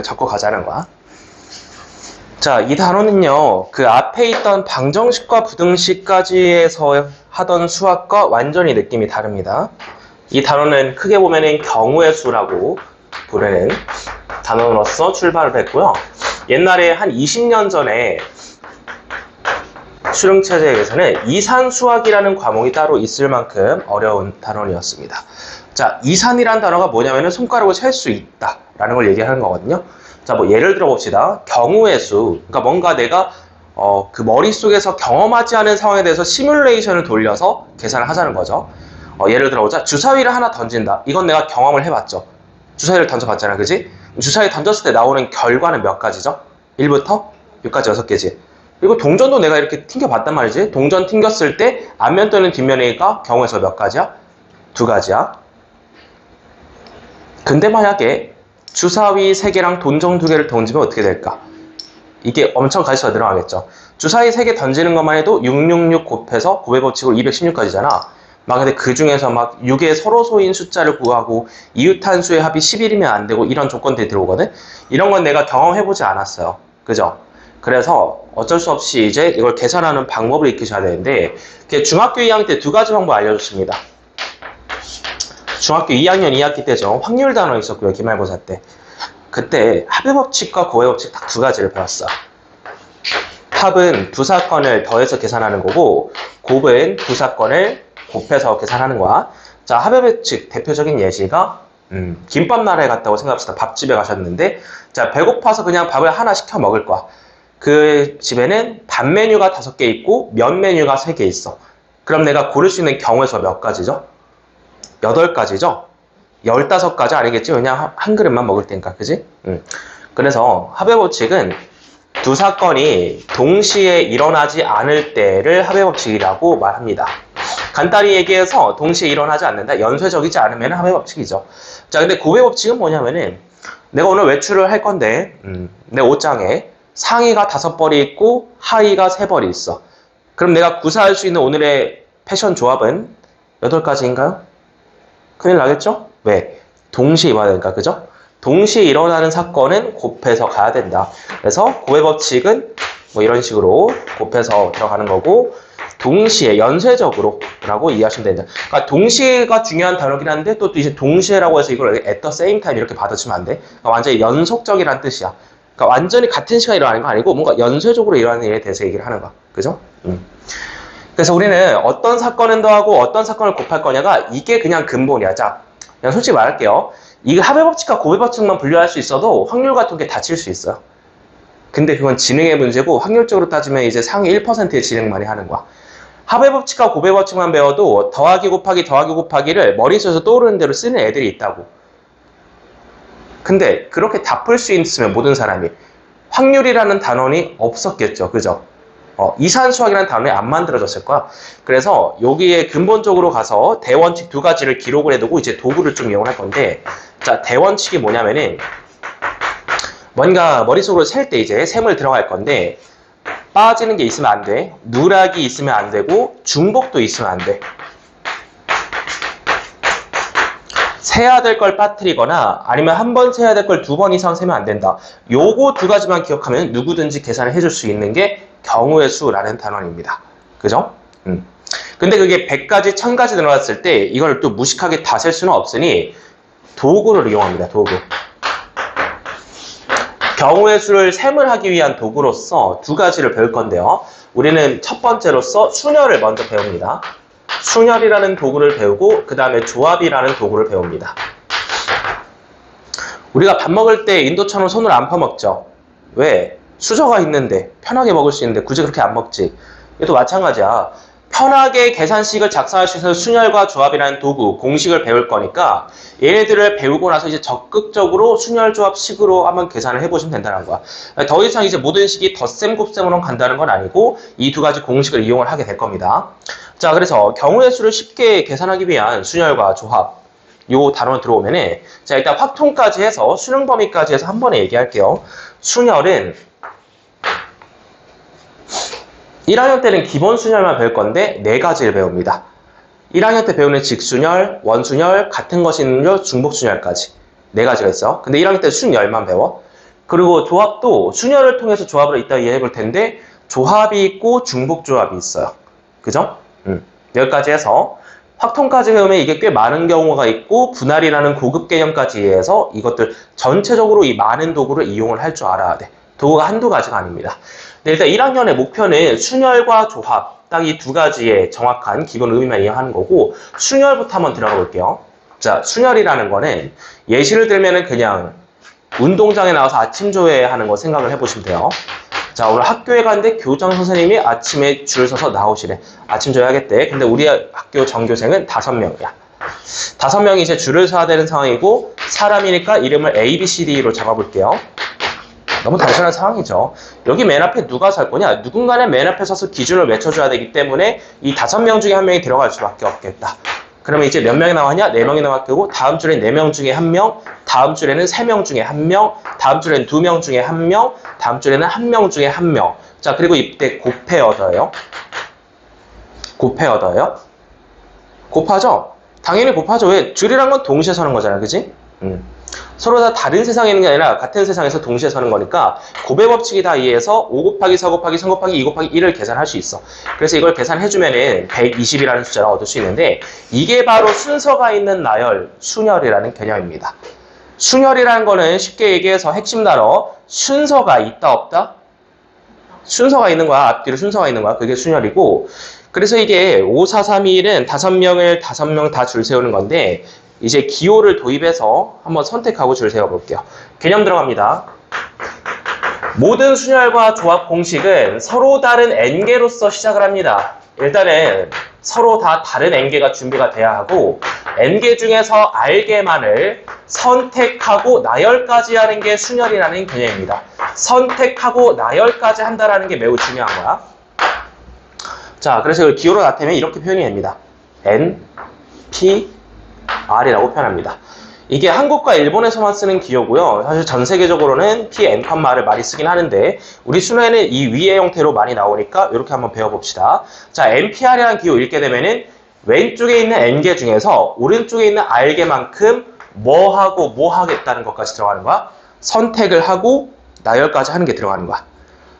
적고 가자는 거야. 자, 이 단원은요, 그 앞에 있던 방정식과 부등식까지에서 하던 수학과 완전히 느낌이 다릅니다. 이 단원은 크게 보면은 경우의 수라고 부르는 단원으로서 출발을 했고요. 옛날에 한 20년 전에 수능체제에서는 이산수학이라는 과목이 따로 있을 만큼 어려운 단원이었습니다. 자, 이산이라는 단어가 뭐냐면은 손가락으로 셀 수 있다라는 걸 얘기하는 거거든요. 자, 뭐 예를 들어 봅시다. 경우의 수. 그러니까 뭔가 내가 그 머릿속에서 경험하지 않은 상황에 대해서 시뮬레이션을 돌려서 계산을 하자는 거죠. 예를 들어 보자. 주사위를 하나 던진다. 이건 내가 경험을 해봤죠. 주사위를 던져봤잖아, 그지? 주사위 던졌을 때 나오는 결과는 몇 가지죠? 1부터 6까지 6개지. 그리고 동전도 내가 이렇게 튕겨봤단 말이지. 동전 튕겼을 때 앞면 또는 뒷면이가 경우에서 몇 가지야? 2가지야. 근데 만약에 주사위 3개랑 동전 2개를 던지면 어떻게 될까? 이게 엄청 가지수가 늘어나겠죠. 주사위 3개 던지는 것만 해도 666 곱해서 곱의 법칙으로 216까지잖아. 막 근데 그 중에서 막 6의 서로소인 숫자를 구하고 이웃한수의 합이 11이면 안 되고 이런 조건들이 들어오거든. 이런 건 내가 경험해보지 않았어요. 그죠? 그래서 어쩔 수 없이 이제 이걸 계산하는 방법을 익히셔야 되는데 중학교 2학년 때 2가지 방법 알려줬습니다. 중학교 2학년 2학기 때죠. 확률 단어 있었고요. 기말고사 때. 그때 합의 법칙과 곱의 법칙 딱 2가지를 배웠어. 합은 두 사건을 더해서 계산하는 거고 곱은 두 사건을 곱해서 계산하는 거야. 자, 합의 법칙 대표적인 예시가 김밥 나라에 갔다고 생각합시다. 밥집에 가셨는데 자, 배고파서 그냥 밥을 하나 시켜 먹을 거야. 그 집에는 밥 메뉴가 5개 있고 면 메뉴가 3개 있어. 그럼 내가 고를 수 있는 경우의 수가 몇 가지죠? 8가지죠? 15가지 아니겠지? 그냥 한 그릇만 먹을 테니까, 그지? 그래서 합의 법칙은 두 사건이 동시에 일어나지 않을 때를 합의 법칙이라고 말합니다. 간단히 얘기해서 동시에 일어나지 않는다, 연쇄적이지 않으면 합의 법칙이죠. 자, 근데 곱의 법칙은 뭐냐면은 내가 오늘 외출을 할 건데 내 옷장에 상의가 5벌이 있고 하의가 3벌이 있어. 그럼 내가 구사할 수 있는 오늘의 패션 조합은 8가지인가요? 큰일 나겠죠? 왜? 동시에 입어야 되니까, 그죠? 동시에 일어나는 사건은 곱해서 가야 된다. 그래서 곱의 법칙은 뭐 이런 식으로 곱해서 들어가는 거고 동시에, 연쇄적으로 라고 이해하시면 됩니다. 그러니까 동시에가 중요한 단어긴 한데 또 이제 동시에라고 해서 이걸 at the same time 이렇게 받아치면 안 돼. 그러니까 완전히 연속적이라는 뜻이야. 그러니까 완전히 같은 시간에 일어나는 거 아니고 뭔가 연쇄적으로 일어나는 일에 대해서 얘기를 하는 거야. 그죠? 그래서 우리는 어떤 사건은 더하고 어떤 사건을 곱할 거냐가 이게 그냥 근본이야. 자, 그냥 솔직히 말할게요. 이게 합의 법칙과 곱의 법칙만 분류할 수 있어도 확률 같은 게 다칠 수 있어요. 근데 그건 지능의 문제고 확률적으로 따지면 이제 상위 1%의 지능만이 하는 거야. 합의 법칙과 곱의 법칙만 배워도 더하기 곱하기 더하기 곱하기를 머릿속에서 떠오르는 대로 쓰는 애들이 있다고. 근데 그렇게 다 풀 수 있으면 모든 사람이 확률이라는 단원이 없었겠죠. 그죠? 이산수학이라는 단원이 안 만들어졌을 거야. 그래서 여기에 근본적으로 가서 대원칙 2가지를 기록을 해두고 이제 도구를 좀 이용할 건데, 자, 대원칙이 뭐냐면은 뭔가 머릿속으로 셀 때 이제 셈을 들어갈 건데 빠지는 게 있으면 안 돼. 누락이 있으면 안 되고 중복도 있으면 안 돼. 세야 될 걸 빠뜨리거나 아니면 한 번 세야 될 걸 2번 이상 세면 안 된다. 요거 2가지만 기억하면 누구든지 계산을 해줄 수 있는 게 경우의 수라는 단원입니다. 그죠? 근데 그게 100가지, 1000가지 늘어났을 때 이걸 또 무식하게 다 셀 수는 없으니 도구를 이용합니다. 도구. 경우의 수를 셈을 하기 위한 도구로서 2가지를 배울 건데요. 우리는 첫 번째로서 순열을 먼저 배웁니다. 순열이라는 도구를 배우고 그 다음에 조합이라는 도구를 배웁니다. 우리가 밥 먹을 때 인도처럼 손을 안 퍼먹죠. 왜? 수저가 있는데 편하게 먹을 수 있는데 굳이 그렇게 안 먹지. 이것도 마찬가지야. 편하게 계산식을 작성할 수 있는 순열과 조합이라는 도구, 공식을 배울 거니까 얘네들을 배우고 나서 이제 적극적으로 순열 조합식으로 한번 계산을 해보시면 된다는 거야. 더 이상 이제 모든 식이 덧셈 곱셈으로 간다는 건 아니고 이 2가지 공식을 이용을 하게 될 겁니다. 자, 그래서 경우의 수를 쉽게 계산하기 위한 순열과 조합, 요 단원 들어오면은 자, 일단 확통까지 해서 수능 범위까지 해서 한 번에 얘기할게요. 순열은 1학년 때는 기본 순열만 배울 건데 4가지를 배웁니다. 1학년 때 배우는 직순열, 원순열, 같은 것이 있는 순열, 중복순열까지 4가지가 있어. 근데 1학년 때 순열만 배워. 그리고 조합도 순열을 통해서 조합을 이따 이해해 볼 텐데 조합이 있고 중복조합이 있어요. 그죠? 여기까지 해서 확통까지 배우면 이게 꽤 많은 경우가 있고 분할이라는 고급 개념까지 이해해서 이것들 전체적으로 이 많은 도구를 이용을 할 줄 알아야 돼. 도구가 한두 가지가 아닙니다. 네, 일단 1학년의 목표는 순열과 조합 딱 이 두 가지의 정확한 기본 의미만 이해하는 거고 순열부터 한번 들어가 볼게요. 자, 순열이라는 거는 예시를 들면은 그냥 운동장에 나와서 아침 조회하는 거 생각을 해보시면 돼요. 자, 오늘 학교에 갔는데 교장 선생님이 아침에 줄 서서 나오시래. 아침 조회 하겠대. 근데 우리 학교 전교생은 5명이야. 5명이 이제 줄을 서야 되는 상황이고 사람이니까 이름을 A, B, C, D로 잡아볼게요. 너무 단순한 상황이죠. 여기 맨 앞에 누가 설 거냐? 누군가는 맨 앞에 서서 기준을 외쳐줘야 되기 때문에 이 5명 중에 1명이 들어갈 수밖에 없겠다. 그러면 이제 몇 명이 나왔냐? 4명이 나왔고 다음 줄에 4명 중에 1명, 다음 줄에는 3명 중에 1명, 다음 줄에는 2명 중에 1명, 다음 줄에는 1명 중에 1명. 자, 그리고 이때 곱해 얻어요. 곱해 얻어요. 곱하죠? 당연히 곱하죠. 왜? 줄이란 건 동시에 서는 거잖아. 그지? 서로 다 다른 세상에 있는 게 아니라 같은 세상에서 동시에 서는 거니까 곱의 법칙이 다 이해해서 5 곱하기 4 곱하기 3 곱하기 2 곱하기 1을 계산할 수 있어. 그래서 이걸 계산해주면은 120이라는 숫자를 얻을 수 있는데 이게 바로 순서가 있는 나열, 순열이라는 개념입니다. 순열이라는 거는 쉽게 얘기해서 핵심 단어 순서가 있다 없다? 순서가 있는 거야. 앞뒤로 순서가 있는 거야. 그게 순열이고 그래서 이게 5, 4, 3, 2, 1은 5명을 5명 다 줄 세우는 건데 이제 기호를 도입해서 한번 선택하고 줄 세워볼게요. 개념 들어갑니다. 모든 순열과 조합 공식은 서로 다른 n개로서 시작을 합니다. 일단은 서로 다 다른 n개가 준비가 돼야 하고 n개 중에서 r개만을 선택하고 나열까지 하는 게 순열이라는 개념입니다. 선택하고 나열까지 한다는 게 매우 중요한 거야. 자, 그래서 이걸 기호로 나타내면 이렇게 표현이 됩니다. n, p, r이라고 표현합니다. 이게 한국과 일본에서만 쓰는 기호고요. 사실 전 세계적으로는 p, n, r을 많이 쓰긴 하는데 우리 순회는 이 위의 형태로 많이 나오니까 이렇게 한번 배워봅시다. 자, npr이라는 기호 읽게 되면은 왼쪽에 있는 n개 중에서 오른쪽에 있는 r개만큼 뭐 하고 뭐 하겠다는 것까지 들어가는 거야. 선택을 하고 나열까지 하는 게 들어가는 거야.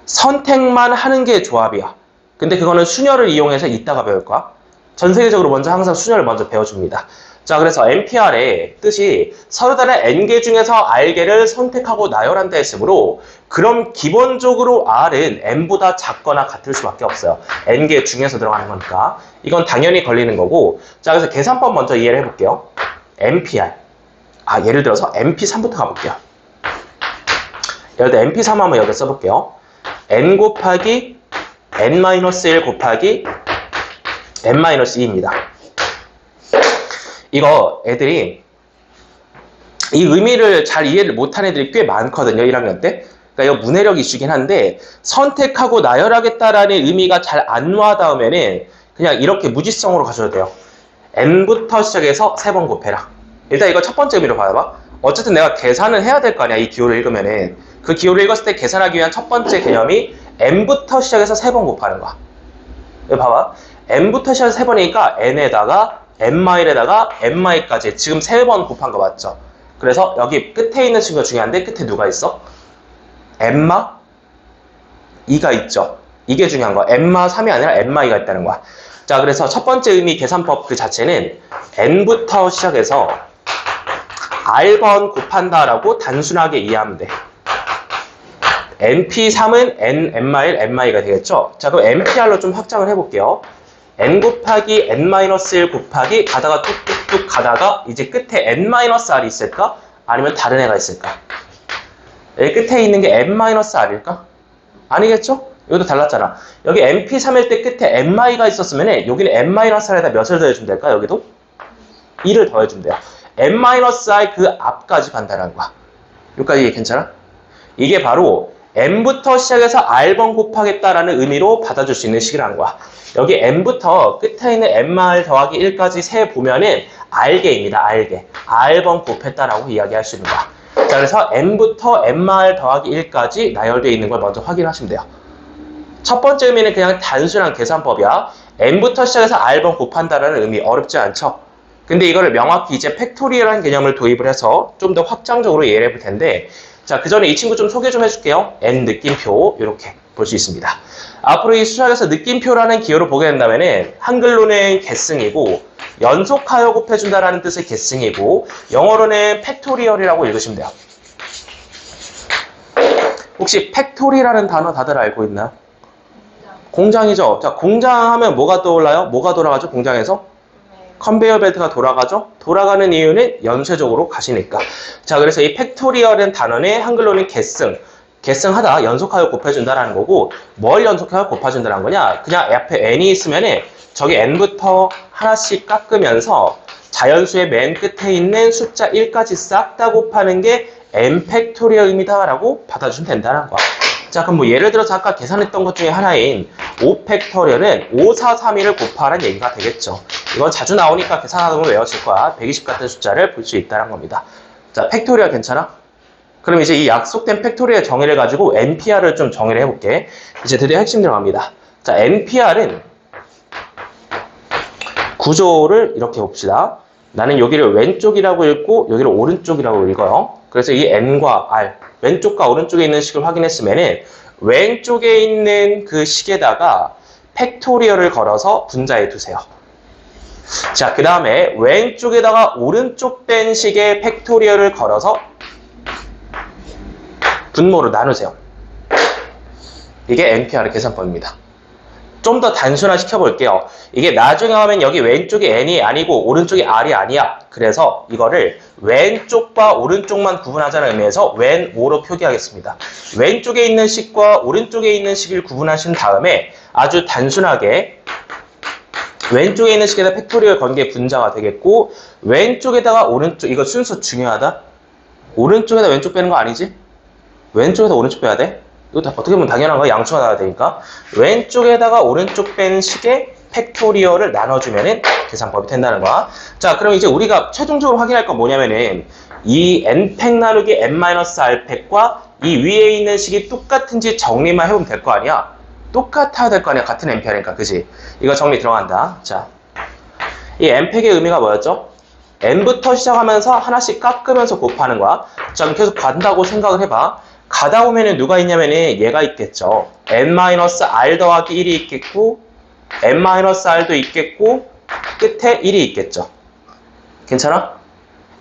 선택만 하는 게 조합이야. 근데 그거는 순열을 이용해서 이따가 배울 거야. 전 세계적으로 먼저 항상 순열을 먼저 배워줍니다. 자, 그래서 NPR의 뜻이 서로 다른 n개 중에서 r개를 선택하고 나열한다 했으므로 그럼 기본적으로 r은 n보다 작거나 같을 수밖에 없어요. n개 중에서 들어가는 거니까. 이건 당연히 걸리는 거고. 자, 그래서 계산법 먼저 이해를 해볼게요. NPR. 예를 들어서 MP3부터 가볼게요. 예를 들어 MP3 한번 여기 써볼게요. n 곱하기 n-1 곱하기 n-2입니다. 이거 애들이 이 의미를 잘 이해를 못한 애들이 꽤 많거든요. 1학년 때. 그러니까 이거 문해력 이슈긴 한데 선택하고 나열하겠다라는 의미가 잘 안 와닿으면은 그냥 이렇게 무지성으로 가셔도 돼요. n부터 시작해서 3번 곱해라. 일단 이거 첫 번째 의미로 봐봐. 어쨌든 내가 계산을 해야 될 거 아니야. 이 기호를 읽으면은. 그 기호를 읽었을 때 계산하기 위한 첫 번째 개념이 n부터 시작해서 3번 곱하는 거야. 여기 봐봐. n부터 시작해서 3번이니까 n에다가 n-에다가 n-까지 지금 3번 곱한 거 맞죠? 그래서 여기 끝에 있는 친구가 중요한데 끝에 누가 있어? n-2가 있죠. 이게 중요한 거야. n-3이 아니라 n-2가 있다는 거야. 자, 그래서 첫 번째 의미 계산법 그 자체는 n부터 시작해서 r번 곱한다라고 단순하게 이해하면 돼. np3은 n-1, n-2가 되겠죠? 자, 그럼 npr로 좀 확장을 해볼게요. n 곱하기 n-1 곱하기 가다가 뚝뚝뚝 가다가 이제 끝에 n-r이 있을까? 아니면 다른 애가 있을까? 여기 끝에 있는 게 n-r일까? 아니겠죠? 여기도 달랐잖아. 여기 np3일 때 끝에 n-가 있었으면 여기는 n-r에다 몇을 더해주면 될까? 여기도? 2를 더해주면 돼요. n-i 그 앞까지 간다는 거야. 여기까지 괜찮아? 이게 바로 n부터 시작해서 r번 곱하겠다라는 의미로 받아줄 수 있는 식이라는 거야. 여기 n부터 끝에 있는 n-r 더하기 1까지 세 보면은 r개입니다. r개. r번 곱했다라고 이야기할 수 있는 거야. 자, 그래서 n부터 n-r 더하기 1까지 나열되어 있는 걸 먼저 확인하시면 돼요. 첫 번째 의미는 그냥 단순한 계산법이야. n부터 시작해서 r번 곱한다라는 의미 어렵지 않죠? 근데 이거를 명확히 이제 팩토리얼한 개념을 도입을 해서 좀 더 확장적으로 이해를 해볼 텐데 자, 그 전에 이 친구 좀 소개 좀 해줄게요. N 느낌표 이렇게 볼 수 있습니다. 앞으로 이 수학에서 느낌표라는 기호를 보게 된다면은 한글로는 계승이고 연속하여 곱해준다라는 뜻의 계승이고 영어로는 팩토리얼이라고 읽으시면 돼요. 혹시 팩토리라는 단어 다들 알고 있나요? 공장이죠. 자, 공장하면 뭐가 떠올라요? 뭐가 돌아가죠? 공장에서? 컨베이어 벨트가 돌아가죠? 돌아가는 이유는 연쇄적으로 가시니까. 자, 그래서 이 팩토리얼은 단어는 한글로는 계승. 계승하다, 연속하여 곱해준다라는 거고, 뭘 연속하여 곱해준다는 거냐? 그냥 앞에 n이 있으면은 저기 n부터 하나씩 깎으면서 자연수의 맨 끝에 있는 숫자 1까지 싹 다 곱하는 게 n 팩토리얼입니다라고 받아주시면 된다는 거야. 자, 그럼 뭐 예를 들어서 아까 계산했던 것 중에 하나인 5 팩토리얼은 5, 4, 3, 1을 곱하라는 얘기가 되겠죠. 이건 자주 나오니까 계산하다 보면 외워질 거야. 120 같은 숫자를 볼 수 있다는 겁니다. 자, 팩토리얼 괜찮아? 그럼 이제 이 약속된 팩토리얼 정의를 가지고 NPR을 좀 정의를 해볼게. 이제 드디어 핵심 들어갑니다. 자, NPR은 구조를 이렇게 봅시다. 나는 여기를 왼쪽이라고 읽고 여기를 오른쪽이라고 읽어요. 그래서 이 N과 R, 왼쪽과 오른쪽에 있는 식을 확인했으면은 왼쪽에 있는 그 식에다가 팩토리얼을 걸어서 분자해 두세요. 자, 그 다음에 왼쪽에다가 오른쪽 뺀 식의 팩토리얼을 걸어서 분모로 나누세요. 이게 NPR의 계산법입니다. 좀 더 단순화 시켜볼게요. 이게 나중에 하면 여기 왼쪽이 N이 아니고 오른쪽이 R이 아니야. 그래서 이거를 왼쪽과 오른쪽만 구분하자는 의미에서 왼 5로 표기하겠습니다. 왼쪽에 있는 식과 오른쪽에 있는 식을 구분하신 다음에 아주 단순하게 왼쪽에 있는 식에다 팩토리얼 건 게 분자가 되겠고 왼쪽에다가 오른쪽, 이거 순서 중요하다. 오른쪽에다 왼쪽 빼는 거 아니지? 왼쪽에다 오른쪽 빼야 돼? 이거 어떻게 보면 당연한 거야. 양수가 나와야 되니까. 왼쪽에다가 오른쪽 뺀 식의 팩토리얼을 나눠주면은 계산법이 된다는 거야. 자, 그럼 이제 우리가 최종적으로 확인할 건 뭐냐면은 이 n팩 나누기 n-r팩과 이 위에 있는 식이 똑같은지 정리만 해보면 될 거 아니야. 똑같아야 될 거 아니야. 같은 nPR이니까. 그지? 이거 정리 들어간다. 자, 이 n팩의 의미가 뭐였죠? n부터 시작하면서 하나씩 깎으면서 곱하는 거야. 자, 그럼 계속 간다고 생각을 해봐. 가다 보면은 누가 있냐면은 얘가 있겠죠. n-r 더하기 1이 있겠고 n-r도 있겠고 끝에 1이 있겠죠. 괜찮아?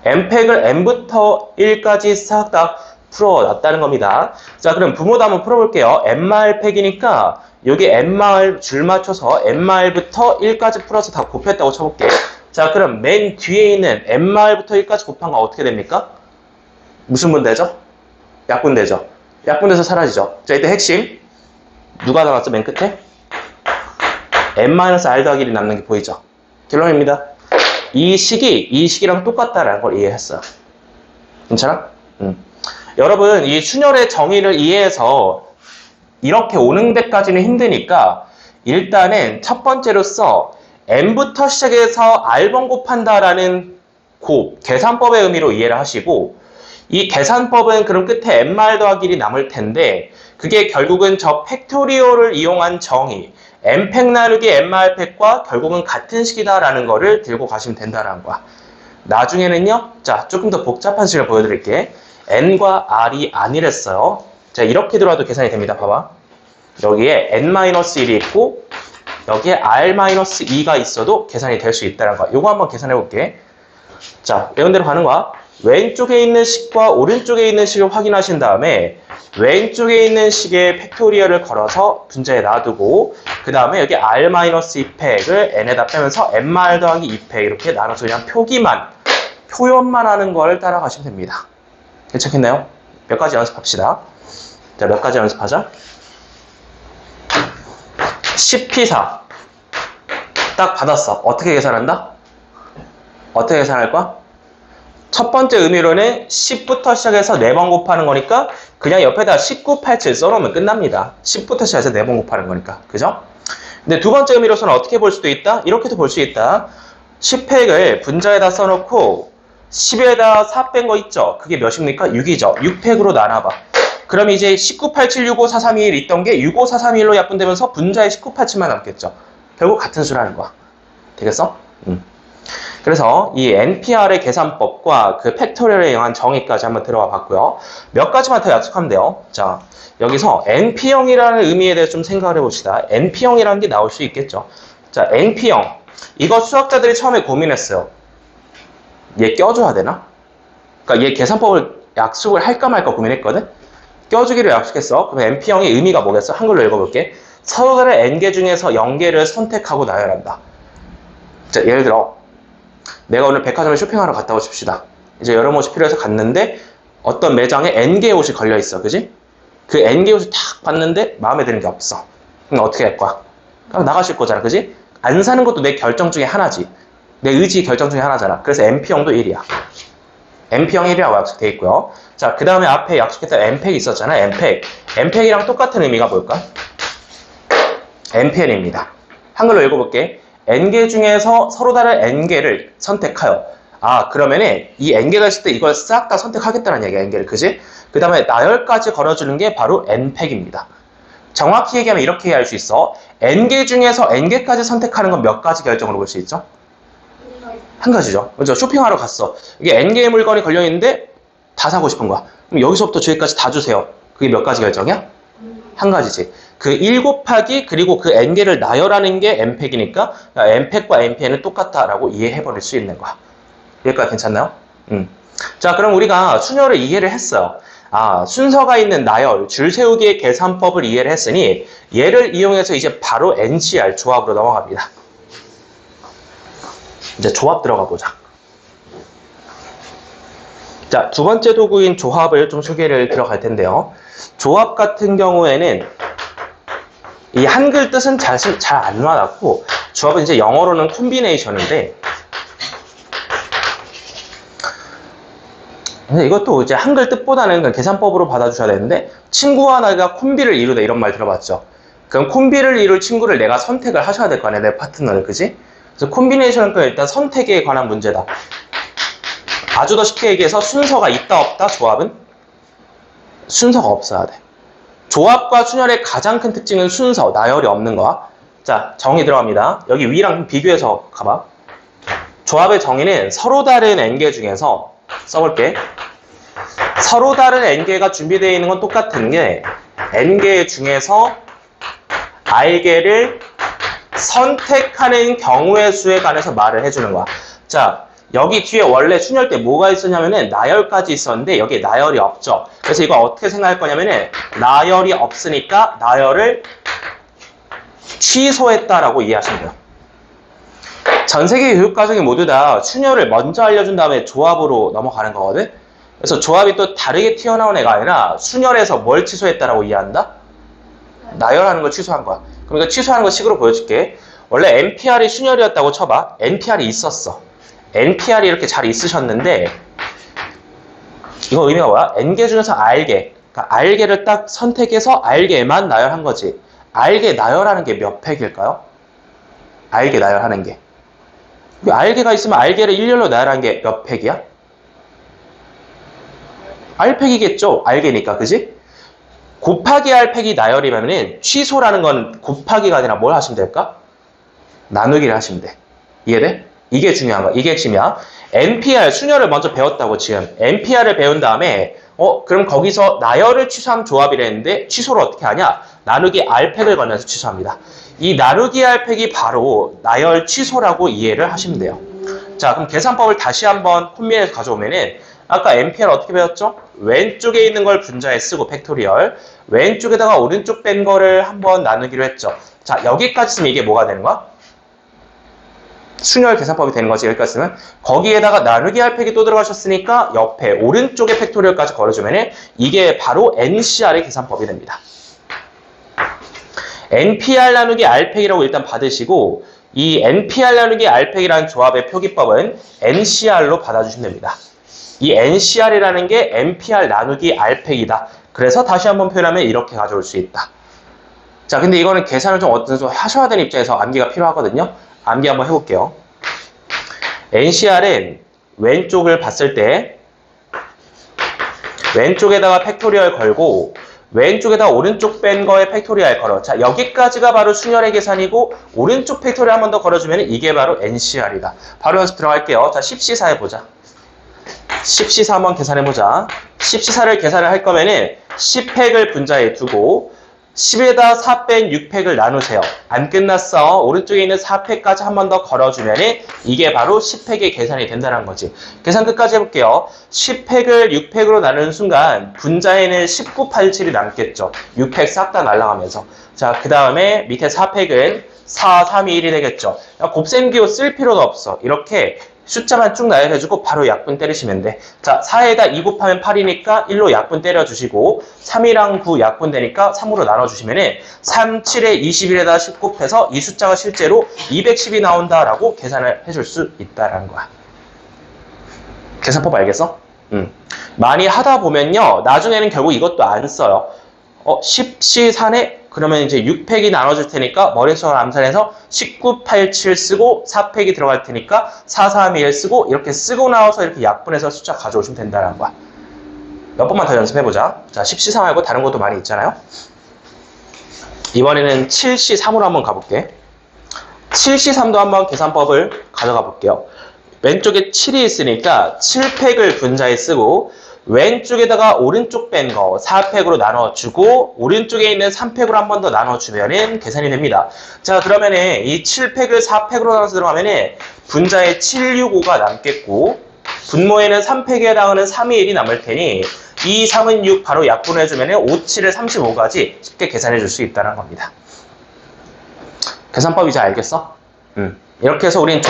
n팩을 n부터 1까지 싹 다 풀어놨다는 겁니다. 자, 그럼 부모도 한번 풀어볼게요. n마일팩이니까 여기 n마일 줄 맞춰서 n마일부터 1까지 풀어서 다 곱했다고 쳐볼게. 자, 그럼 맨 뒤에 있는 n마일부터 1까지 곱한 거 어떻게 됩니까? 무슨 분대죠? 약분되죠. 약분돼서 사라지죠. 자, 이때 핵심 누가 나왔죠? 맨 끝에 n-r 더하기 1이 남는 게 보이죠? 결론입니다. 이 식이랑 똑같다라는 걸 이해했어요. 괜찮아? 여러분, 이 순열의 정의를 이해해서 이렇게 오는 데까지는 힘드니까 일단은 첫 번째로서 n부터 시작해서 r번 곱한다라는 계산법의 의미로 이해를 하시고 이 계산법은 그럼 끝에 n-r 더하기 1이 남을 텐데 그게 결국은 저 팩토리얼을 이용한 정의 n팩 나누기 n-r팩과 결국은 같은 식이다라는 거를 들고 가시면 된다는 거야. 나중에는요, 자, 조금 더 복잡한 식을 보여드릴게. n과 r이 아니랬어요. 자, 이렇게 들어와도 계산이 됩니다. 봐봐. 여기에 n-1이 있고 여기에 r-2가 있어도 계산이 될 수 있다는 거야. 요거 한번 계산해 볼게. 자, 배운 대로 가는 거야. 왼쪽에 있는 식과 오른쪽에 있는 식을 확인하신 다음에 왼쪽에 있는 식의 팩토리얼을 걸어서 분자에 놔두고 그 다음에 여기 r-2팩을 n에다 빼면서 n-r 더하기 2팩 이렇게 나눠서 그냥 표현만 하는 걸 따라가시면 됩니다. 괜찮겠나요? 몇 가지 연습합시다. 자, 몇 가지 연습하자. 10p4 딱 받았어. 어떻게 계산한다? 어떻게 계산할 거야? 첫 번째 의미로는 10부터 시작해서 4번 곱하는 거니까 그냥 옆에다 1987 써놓으면 끝납니다. 10부터 시작해서 4번 곱하는 거니까. 그죠? 근데 두 번째 의미로서는 어떻게 볼 수도 있다? 이렇게도 볼 수 있다. 10팩을 분자에다 써놓고 10에다 4 뺀 거 있죠? 그게 몇입니까? 6이죠. 6팩으로 나눠봐. 그럼 이제 1987, 65, 4, 3, 2, 1 있던 게 65, 4, 3, 2, 1로 약분되면서 분자에 1987만 남겠죠. 결국 같은 수라는 거야. 되겠어? 그래서 이 NPR의 계산법과 그 팩토리얼에 의한 정의까지 한번 들어와 봤고요. 몇 가지만 더 약속하면 돼요. 자, 여기서 NP형이라는 의미에 대해서 좀 생각을 해봅시다. NP형이라는 게 나올 수 있겠죠. 자, NP형. 이거 수학자들이 처음에 고민했어요. 얘 껴줘야 되나? 그러니까 얘 계산법을 약속을 할까 말까 고민했거든? 껴주기로 약속했어. 그럼 NP형의 의미가 뭐겠어? 한글로 읽어볼게. 서로 다른 N개 중에서 0개를 선택하고 나열한다. 자, 예를 들어 내가 오늘 백화점에 쇼핑하러 갔다고 칩시다. 이제 여러 옷이 필요해서 갔는데 어떤 매장에 N개의 옷이 걸려있어. 그지? 그 N개의 옷을 탁 봤는데 마음에 드는 게 없어. 그럼 어떻게 할 거야? 그럼 나가실 거잖아. 그지? 안 사는 것도 내 결정 중에 하나지. 내 의지 결정 중에 하나잖아. 그래서 NP형도 1이야. NP형 1이라고 약속되어 있고요. 자, 그 다음에 앞에 약속했던 NPEC 있었잖아. NPEC. NPEC이랑 똑같은 의미가 뭘까? NPL입니다. 한글로 읽어볼게. N개 중에서 서로 다른 N개를 선택하여. 아, 그러면은 이 N개가 있을 때 이걸 싹 다 선택하겠다는 얘기야, N개를. 그지? 그 다음에 나열까지 걸어주는 게 바로 NPEC입니다. 정확히 얘기하면 이렇게 이해할 수 있어. N개 중에서 N개까지 선택하는 건 몇 가지 결정으로 볼 수 있죠? 한 가지죠. 그렇죠? 쇼핑하러 갔어. 이게 N개의 물건이 걸려있는데 다 사고 싶은 거야. 그럼 여기서부터 저기까지 다 주세요. 그게 몇 가지 결정이야? 한 가지지. 그 1 곱하기 그리고 그 N개를 나열하는 게 NPEC이니까 NPEC과 NPN은 똑같다라고 이해해버릴 수 있는 거야. 여기까지 괜찮나요? 자, 그럼 우리가 순열을 이해를 했어요. 아, 순서가 있는 나열, 줄 세우기의 계산법을 이해를 했으니 얘를 이용해서 이제 바로 NCR 조합으로 넘어갑니다. 이제 조합 들어가 보자. 자, 두 번째 도구인 조합을 좀 소개를 들어갈 텐데요. 조합 같은 경우에는 이 한글 뜻은 잘 안 와닿고 조합은 이제 영어로는 콤비네이션인데 근데 이것도 이제 한글 뜻보다는 계산법으로 받아주셔야 되는데 친구와 나가 콤비를 이루다 이런 말 들어봤죠. 그럼 콤비를 이룰 친구를 내가 선택을 하셔야 될 거 아니야, 내 파트너를. 그지? 그래서 콤비네이션은 일단 선택에 관한 문제다. 아주 더 쉽게 얘기해서 순서가 있다 없다. 조합은 순서가 없어야 돼. 조합과 순열의 가장 큰 특징은 순서, 나열이 없는 거야. 자, 정의 들어갑니다. 여기 위랑 비교해서 가봐. 조합의 정의는 서로 다른 N개 중에서 써볼게. 서로 다른 N개가 준비되어 있는 건 똑같은 게 N개 중에서 R개를 선택하는 경우의 수에 관해서 말을 해주는 거야. 자, 여기 뒤에 원래 순열 때 뭐가 있었냐면은 나열까지 있었는데 여기에 나열이 없죠. 그래서 이거 어떻게 생각할 거냐면은 나열이 없으니까 나열을 취소했다라고 이해하시면 돼요. 전 세계 교육과정이 모두 다 순열을 먼저 알려준 다음에 조합으로 넘어가는 거거든. 그래서 조합이 또 다르게 튀어나온 애가 아니라 순열에서 뭘 취소했다라고 이해한다? 나열하는 걸 취소한 거야. 그럼 이거 취소하는 거 식으로 보여줄게. 원래 NPR이 순열이었다고 쳐봐. NPR이 있었어. NPR이 이렇게 잘 있으셨는데 이거 의미가 뭐야? N개 중에서 R개. 그러니까 R개를 딱 선택해서 R개만 나열한 거지. R개 나열하는 게 몇 팩일까요? R개 나열하는 게. R개가 있으면 R개를 일렬로 나열한 게 몇 팩이야? R팩이겠죠? R개니까, 그지? 곱하기 R팩이 나열이면은 취소라는 건 곱하기가 아니라 뭘 하시면 될까? 나누기를 하시면 돼. 이해돼? 이게 중요한 거야. 이게 핵심이야. NPR, 순열을 먼저 배웠다고 지금. NPR을 배운 다음에 그럼 거기서 나열을 취소하면 조합이랬는데 취소를 어떻게 하냐? 나누기 R팩을 걸면서 취소합니다. 이 나누기 R팩이 바로 나열 취소라고 이해를 하시면 돼요. 자, 그럼 계산법을 다시 한번 콤비네이션 가져오면은 아까 NPR 어떻게 배웠죠? 왼쪽에 있는 걸 분자에 쓰고 팩토리얼. 왼쪽에다가 오른쪽 뺀 거를 한번 나누기로 했죠. 자, 여기까지 쓰면 이게 뭐가 되는 거야? 순열 계산법이 되는 거지. 여기까지 쓰면 거기에다가 나누기 R팩이 또 들어가셨으니까 옆에 오른쪽에 팩토리얼까지 걸어주면 이게 바로 NCR의 계산법이 됩니다. NPR 나누기 R팩이라고 일단 받으시고 이 NPR 나누기 R팩이라는 조합의 표기법은 NCR로 받아주시면 됩니다. 이 NCR이라는 게 NPR 나누기 R팩이다. 그래서 다시 한번 표현하면 이렇게 가져올 수 있다. 자, 근데 이거는 계산을 좀 어떤 좀 하셔야 되는 입장에서 암기가 필요하거든요. 암기 한번 해볼게요. NCR은 왼쪽을 봤을 때 왼쪽에다가 팩토리얼 걸고 왼쪽에다 오른쪽 뺀 거에 팩토리알 걸어. 자, 여기까지가 바로 순열의 계산이고 오른쪽 팩토리알 한 번 더 걸어주면 이게 바로 NCR이다. 바로 연습 들어갈게요. 자, 10C4 해보자. 10C4 한번 계산해보자. 10C4를 계산을 할 거면은 10팩을 분자에 두고 10에다 4 뺀 6팩을 나누세요. 안 끝났어. 오른쪽에 있는 4팩까지 한 번 더 걸어주면 이게 바로 10팩의 계산이 된다는 거지. 계산 끝까지 해볼게요. 10팩을 6팩으로 나누는 순간 분자에는 1987이 남겠죠. 6팩 싹 다 날아가면서. 자, 그 다음에 밑에 4팩은 4, 3, 2, 1이 되겠죠. 곱셈기호 쓸 필요도 없어. 이렇게 숫자만 쭉 나열해주고 바로 약분 때리시면 돼. 자, 4에다 2 곱하면 8이니까 1로 약분 때려주시고 3이랑 9 약분 되니까 3으로 나눠주시면 3, 7에 21에다 10 곱해서 이 숫자가 실제로 210이 나온다라고 계산을 해줄 수 있다라는 거야. 계산법 알겠어? 많이 하다 보면요. 나중에는 결국 이것도 안 써요. 10C4네? 그러면 이제 6팩이 나눠줄 테니까 머릿속을 암산해서 1987 쓰고 4팩이 들어갈 테니까 431 쓰고 이렇게 쓰고 나와서 이렇게 약분해서 숫자 가져오시면 된다는 거야. 몇 번만 더 연습해보자. 자, 10C4 말고 다른 것도 많이 있잖아요. 이번에는 7C3으로 한번 가볼게. 7C3도 한번 계산법을 가져가 볼게요. 왼쪽에 7이 있으니까 7팩을 분자에 쓰고 왼쪽에다가 오른쪽 뺀 거 4팩으로 나눠주고 오른쪽에 있는 3팩으로 한 번 더 나눠주면은 계산이 됩니다. 자, 그러면은 이 7팩을 4팩으로 나눠서 들어가면은 분자에 765가 남겠고 분모에는 3팩에 해당하는 3이 1이 남을 테니 2, 3은 6 바로 약분해주면은 5, 7에 35까지 쉽게 계산해 줄 수 있다는 겁니다. 계산법 이제 알겠어? 이렇게 해서 우린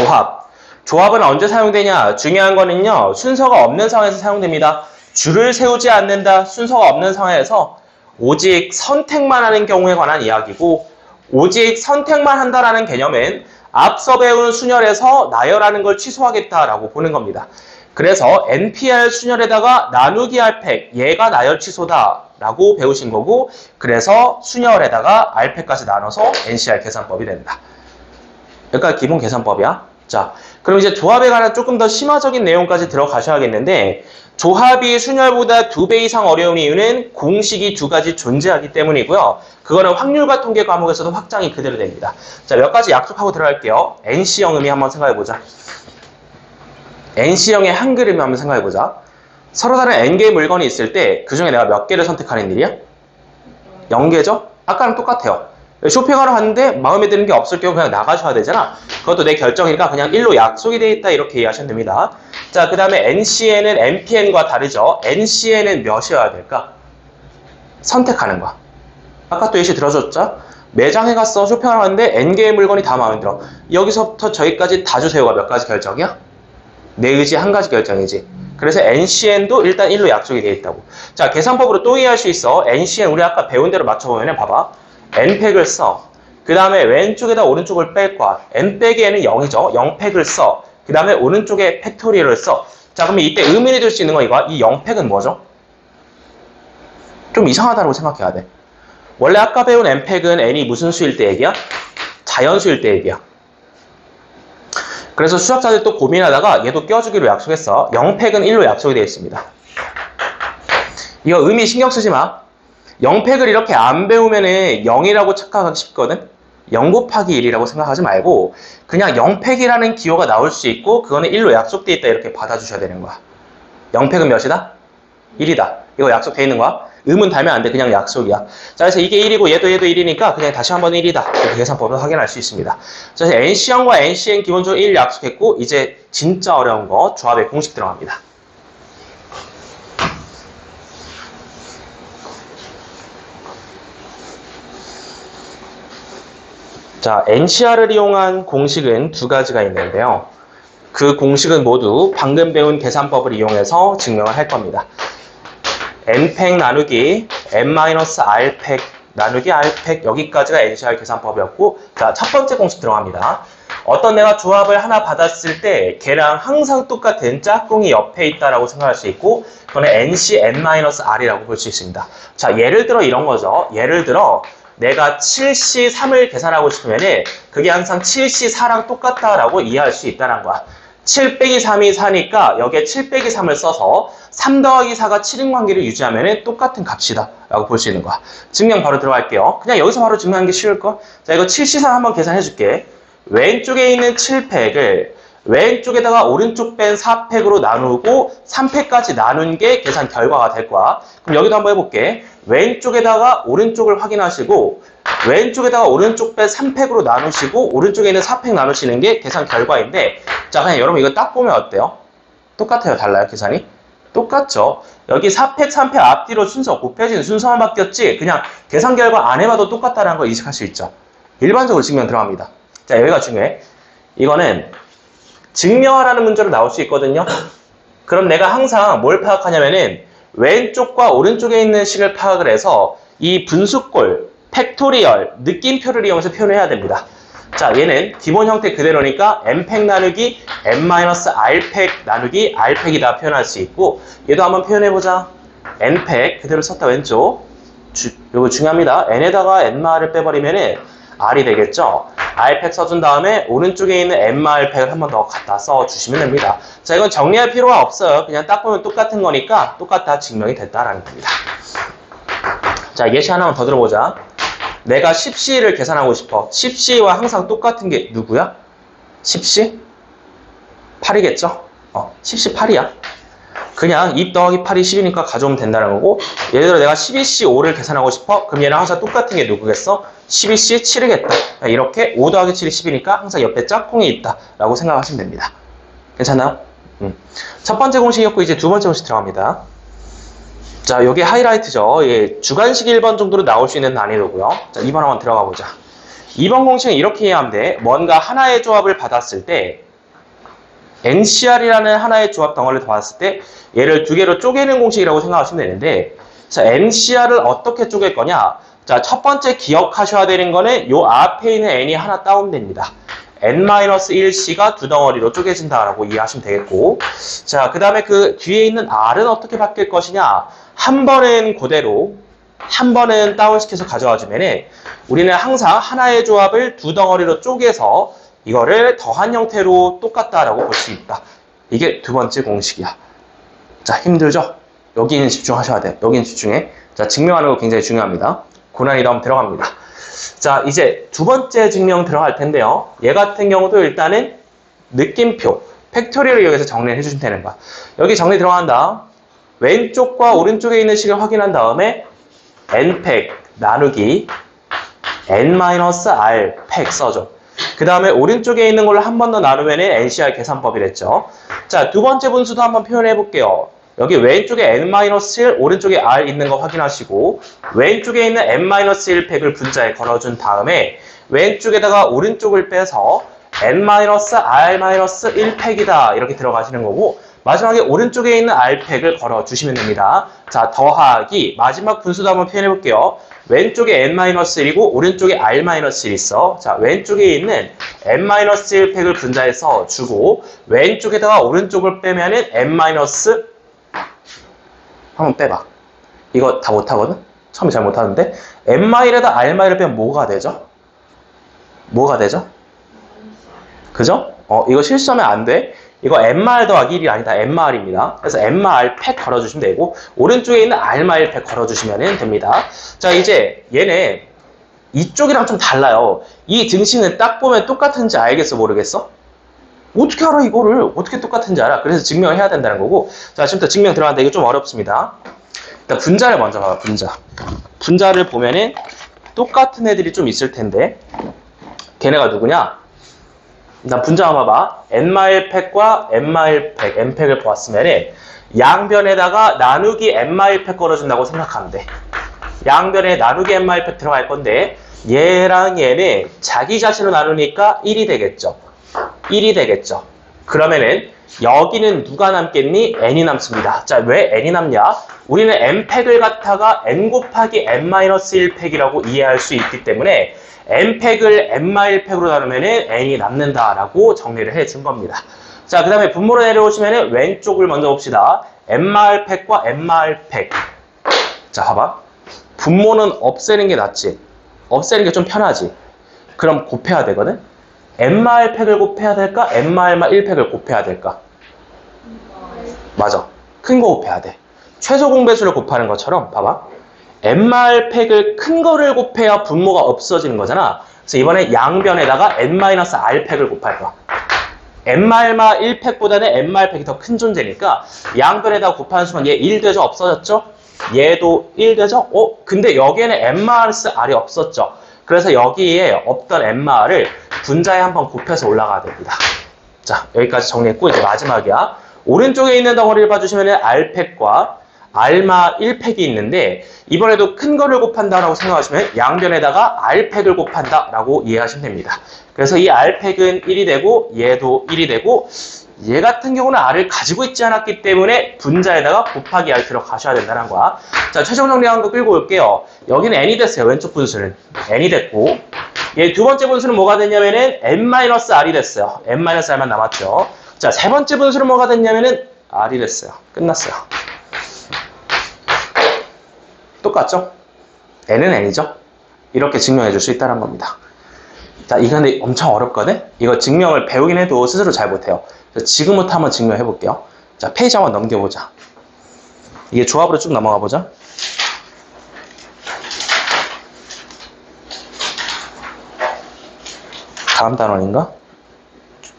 조합은 언제 사용되냐? 중요한 거는요. 순서가 없는 상황에서 사용됩니다. 줄을 세우지 않는다. 순서가 없는 상황에서 오직 선택만 하는 경우에 관한 이야기고 오직 선택만 한다라는 개념은 앞서 배운 순열에서 나열하는 걸 취소하겠다라고 보는 겁니다. 그래서 NPR 순열에다가 나누기 R팩 얘가 나열 취소다라고 배우신 거고 그래서 순열에다가 R팩까지 나눠서 NCR 계산법이 된다. 여기까지 기본 계산법이야. 자, 그럼 이제 조합에 관한 조금 더 심화적인 내용까지 들어가셔야겠는데 조합이 순열보다 2배 이상 어려운 이유는 공식이 2가지 존재하기 때문이고요. 그거는 확률과 통계 과목에서도 확장이 그대로 됩니다. 자, 몇 가지 약속하고 들어갈게요. NC형 의미 한번 생각해보자. NC형의 한글 의미 한번 생각해보자. 서로 다른 N개의 물건이 있을 때 그중에 내가 몇 개를 선택하는 일이야? 0개죠? 아까랑 똑같아요. 쇼핑하러 갔는데 마음에 드는 게 없을 경우 그냥 나가셔야 되잖아. 그것도 내 결정이니까 그냥 1로 약속이 돼 있다 이렇게 이해하시면 됩니다. 자, 그 다음에 NCN은 NPN과 다르죠. NCN은 몇이어야 될까? 선택하는 거야. 아까 또 예시 들어줬죠? 매장에 갔어. 쇼핑하러 갔는데 N개의 물건이 다 마음에 들어. 여기서부터 저기까지 다 주세요가 몇 가지 결정이야? 내 의지 한 가지 결정이지. 그래서 NCN도 일단 1로 약속이 돼 있다고. 자, 계산법으로 또 이해할 수 있어. NCN 우리 아까 배운 대로 맞춰보면 봐봐. N팩을 써. 그 다음에 왼쪽에다 오른쪽을 뺄 거야. N 빼기 N은 0이죠. 0팩을 써. 그 다음에 오른쪽에 팩토리얼을 써. 자, 그러면 이때 의미를 줄 수 있는 건 이거야. 이 0팩은 뭐죠? 좀 이상하다고 생각해야 돼. 원래 아까 배운 N팩은 N이 무슨 수일 때 얘기야? 자연수일 때 얘기야. 그래서 수학자들 또 고민하다가 얘도 껴주기로 약속했어. 0팩은 1로 약속이 되어 있습니다. 이거 의미 신경 쓰지 마. 0팩을 이렇게 안 배우면은 0이라고 착각하기 쉽거든? 0 곱하기 1이라고 생각하지 말고 그냥 0팩이라는 기호가 나올 수 있고 그거는 1로 약속되어 있다 이렇게 받아주셔야 되는 거야. 0팩은 몇이다? 1이다. 이거 약속되어 있는 거야. 음은 달면 안 돼. 그냥 약속이야. 자, 그래서 이게 1이고 얘도 1이니까 그냥 다시 한번 1이다. 이렇게 계산법을 확인할 수 있습니다. 자, 그래서 NC형과 NCN 기본적으로 1 약속했고 이제 진짜 어려운 거 조합의 공식 들어갑니다. 자, NCR을 이용한 공식은 2가지가 있는데요. 그 공식은 모두 방금 배운 계산법을 이용해서 증명을 할 겁니다. N팩 나누기 N-R팩 나누기 R팩 여기까지가 NCR 계산법이었고 자, 첫 번째 공식 들어갑니다. 어떤 내가 조합을 하나 받았을 때 걔랑 항상 똑같은 짝꿍이 옆에 있다라고 생각할 수 있고 그거는 NC N-R이라고 볼 수 있습니다. 자, 예를 들어 이런 거죠. 예를 들어 내가 7C3을 계산하고 싶으면 그게 항상 7C4랑 똑같다라고 이해할 수 있다는 거야. 7 빼기 3이 4니까 여기에 7 빼기 3을 써서 3 더하기 4가 7인 관계를 유지하면 똑같은 값이다 라고 볼 수 있는 거야. 증명 바로 들어갈게요. 그냥 여기서 바로 증명하는 게 쉬울걸? 자, 이거 7C3 한번 계산해 줄게. 왼쪽에 있는 7팩을 왼쪽에다가 오른쪽 뺀 4팩으로 나누고 3팩까지 나눈 게 계산 결과가 될 거야. 그럼 여기도 한번 해볼게. 왼쪽에다가 오른쪽을 확인하시고 왼쪽에다가 오른쪽 뺀 3팩으로 나누시고 오른쪽에 있는 4팩 나누시는 게 계산 결과인데, 자, 그냥 여러분 이거 딱 보면 어때요? 똑같아요? 달라요? 계산이? 똑같죠? 여기 4팩, 3팩 앞뒤로 순서 곱해진 순서만 바뀌었지 그냥 계산 결과 안 해봐도 똑같다는 걸 인식할 수 있죠. 일반적으로 증명 들어갑니다. 자, 여기가 중요해. 이거는 증명하라는 문제로 나올 수 있거든요. 그럼 내가 항상 뭘 파악하냐면은 왼쪽과 오른쪽에 있는 식을 파악을 해서 이 분수꼴, 팩토리얼, 느낌표를 이용해서 표현해야 됩니다. 자, 얘는 기본 형태 그대로니까 n팩 나누기 n-r팩 나누기 r팩이다 표현할 수 있고, 얘도 한번 표현해보자. n팩 그대로 썼다 왼쪽. 이거 중요합니다. n에다가 n마를 빼버리면은 r이 되겠죠. r팩 써준 다음에 오른쪽에 있는 n마팩을 한 번 더 갖다 써주시면 됩니다. 자, 이건 정리할 필요가 없어요. 그냥 딱 보면 똑같은 거니까 똑같다 증명이 됐다라는 겁니다. 자, 예시 하나만 더 들어보자. 내가 10C를 계산하고 싶어. 10C와 항상 똑같은 게 누구야? 10C? 8이겠죠? 10C 8이야. 그냥 2 더하기 8이 10이니까 가져오면 된다는 거고, 예를 들어 내가 12C 5를 계산하고 싶어. 그럼 얘랑 항상 똑같은 게 누구겠어? 12C 7이겠다. 이렇게 5 더하기 7이 10이니까 항상 옆에 짝꿍이 있다 라고 생각하시면 됩니다. 괜찮나요? 첫 번째 공식이었고 이제 두 번째 공식 들어갑니다. 자, 여기 하이라이트죠. 예, 주관식 1번 정도로 나올 수 있는 난이도고요. 자, 2번 한번 들어가 보자. 2번 공식은 이렇게 이해하면 돼. 뭔가 하나의 조합을 받았을 때 NCR이라는 하나의 조합 덩어리를 받았을 때 얘를 두 개로 쪼개는 공식이라고 생각하시면 되는데, 자, NCR을 어떻게 쪼갤 거냐? 자, 첫 번째 기억하셔야 되는 거는 요 앞에 있는 N이 하나 다운됩니다. N-1C가 두 덩어리로 쪼개진다라고 이해하시면 되겠고, 자, 그 다음에 그 뒤에 있는 R은 어떻게 바뀔 것이냐? 한 번은 그대로, 한 번은 다운시켜서 가져와주면은 우리는 항상 하나의 조합을 두 덩어리로 쪼개서 이거를 더한 형태로 똑같다라고 볼 수 있다. 이게 두 번째 공식이야. 자, 힘들죠? 여기는 집중하셔야 돼요. 여기는 집중해. 자, 증명하는 거 굉장히 중요합니다. 고난이도 한번 들어갑니다. 자, 이제 두 번째 증명 들어갈 텐데요. 얘 같은 경우도 일단은 느낌표, 팩토리얼을 이용해서 정리를 해주시면 되는 거야. 여기 정리 들어간다. 왼쪽과 오른쪽에 있는 식을 확인한 다음에 n팩 나누기 n-r팩 써줘. 그 다음에 오른쪽에 있는 걸로 한 번 더 나누면 NCR 계산법이랬죠. 자, 두 번째 분수도 한번 표현해 볼게요. 여기 왼쪽에 n-1, 오른쪽에 r 있는 거 확인하시고, 왼쪽에 있는 n-1팩을 분자에 걸어준 다음에 왼쪽에다가 오른쪽을 빼서 n-r-1팩이다 이렇게 들어가시는 거고, 마지막에 오른쪽에 있는 r팩을 걸어주시면 됩니다. 자, 더하기 마지막 분수도 한번 표현해 볼게요. 왼쪽에 n-1이고 오른쪽에 r-1 있어. 자, 왼쪽에 있는 n-1팩을 분자해서 주고 왼쪽에다가 오른쪽을 빼면은 n- 한번 빼봐. 이거 다 못하거든? 처음에 잘 못하는데 n-에다 r-를 빼면 뭐가 되죠? 뭐가 되죠? 그죠? 이거 실수하면 안 돼. 이거 n-r 더하기 1이 아니다. n-r입니다. 그래서 n-r 팩 걸어주시면 되고 오른쪽에 있는 r-1 팩 걸어주시면 됩니다. 자, 이제 얘네 이쪽이랑 좀 달라요. 이 등식은 딱 보면 똑같은지 알겠어? 모르겠어? 어떻게 알아 이거를? 어떻게 똑같은지 알아? 그래서 증명을 해야 된다는 거고, 자, 지금부터 증명 들어가는데 이거 좀 어렵습니다. 일단 분자를 먼저 봐봐. 분자를 보면은 똑같은 애들이 좀 있을 텐데 걔네가 누구냐? 일단 분자 한번 봐봐. n-팩과 n-팩, n팩을 보았으면 양변에다가 나누기 n-팩 걸어준다고 생각하면 돼. 양변에 나누기 n-팩 들어갈 건데 얘랑 얘는 자기 자신으로 나누니까 1이 되겠죠. 1이 되겠죠. 그러면은 여기는 누가 남겠니? n이 남습니다. 자, 왜 n이 남냐? 우리는 n팩을 갖다가 n 곱하기 n-1팩이라고 이해할 수 있기 때문에 n팩을 n-1팩으로 나누면 n이 남는다라고 정리를 해준 겁니다. 자, 그 다음에 분모로 내려오시면 왼쪽을 먼저 봅시다. n-팩과 n-팩. 자, 봐봐. 분모는 없애는 게 낫지. 없애는 게 좀 편하지. 그럼 곱해야 되거든. n마일 팩을 곱해야 될까? n마일마 1팩을 곱해야 될까? 맞아. 큰 거 곱해야 돼. 최소 공배수를 곱하는 것처럼 봐봐. n마일 팩을 큰 거를 곱해야 분모가 없어지는 거잖아. 그래서 이번에 양변에다가 n-r 팩을 곱할 거야. n마일마 1팩보다는 n마일 팩이 더 큰 존재니까 양변에다가 곱하는 순간 얘 1 되죠? 없어졌죠? 얘도 1 되죠? 근데 여기에는 n-r이 없었죠? 그래서 여기에 없던 n마를 분자에 한번 곱해서 올라가야 됩니다. 자, 여기까지 정리했고 이제 마지막이야. 오른쪽에 있는 덩어리를 봐주시면 r팩과 r마 1팩이 있는데 이번에도 큰 거를 곱한다라고 생각하시면 양변에다가 r팩을 곱한다라고 이해하시면 됩니다. 그래서 이 r팩은 1이 되고 얘도 1이 되고 얘 같은 경우는 r을 가지고 있지 않았기 때문에 분자에다가 곱하기 r 들어가셔야 된다는 거야. 자, 최종 정리한 거 끌고 올게요. 여기는 n이 됐어요. 왼쪽 분수는 n이 됐고 얘 두 번째 분수는 뭐가 됐냐면은 n-r이 됐어요. n-r만 남았죠. 자, 세 번째 분수는 뭐가 됐냐면은 r이 됐어요. 끝났어요. 똑같죠? n은 n이죠? 이렇게 증명해 줄 수 있다는 겁니다. 자, 이거 근데 엄청 어렵거든? 이거 증명을 배우긴 해도 스스로 잘 못해요. 그래서 지금부터 한번 증명해 볼게요. 자, 페이지 한번 넘겨보자. 이게 조합으로 쭉 넘어가 보자. 다음 단원인가?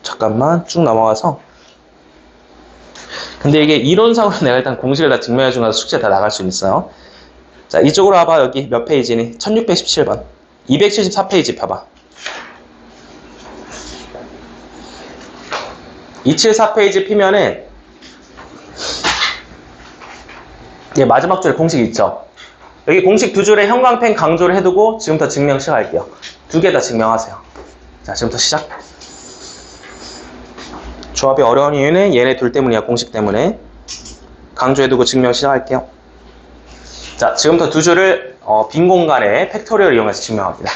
잠깐만 쭉 넘어가서 근데 이게 이론상으로 내가 일단 공식을 다 증명해 주고 나서 숙제 다 나갈 수 있어요. 자, 이쪽으로 와봐. 여기 몇 페이지니? 1617번 274페이지 펴봐. 274페이지 피면은 얘 마지막 줄에 공식 있죠? 여기 공식 두 줄에 형광펜 강조를 해두고 지금부터 증명 시작할게요. 두 개 다 증명하세요. 자, 지금부터 시작. 조합이 어려운 이유는 얘네 둘 때문이야. 공식 때문에. 강조해두고 증명 시작할게요. 자, 지금부터 두 줄을 빈 공간에 팩토리얼을 이용해서 증명합니다.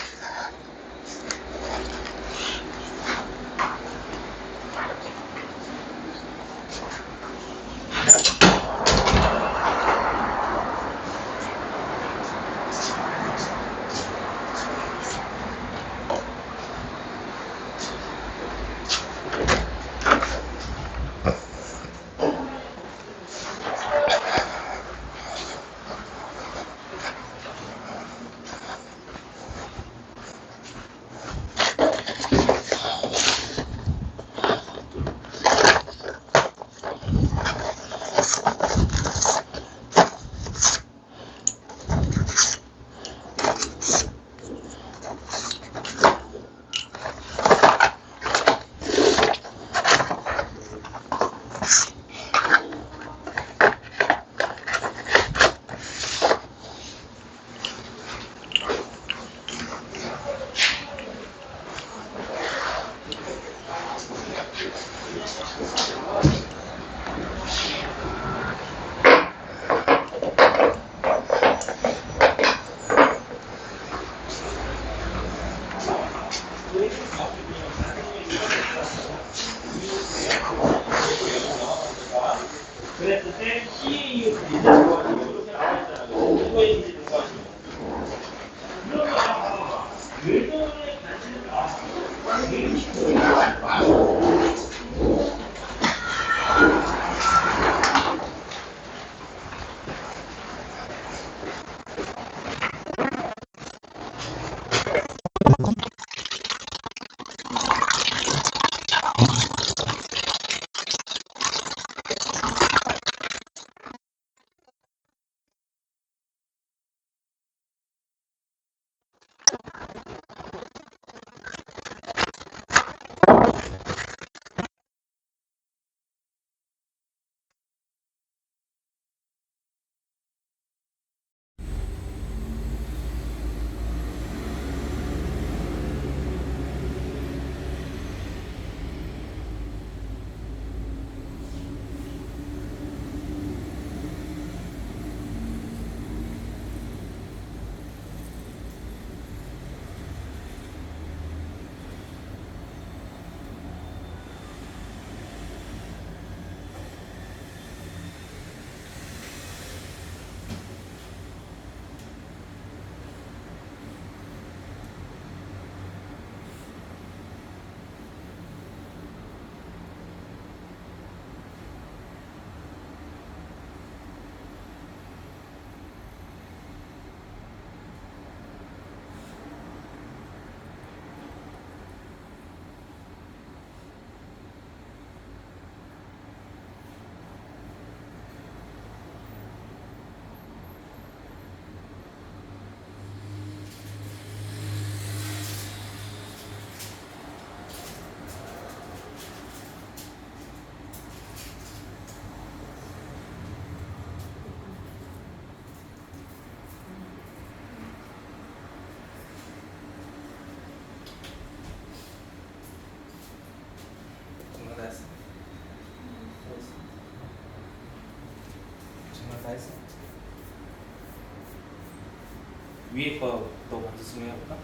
위에 거너 먼저 증명해볼까?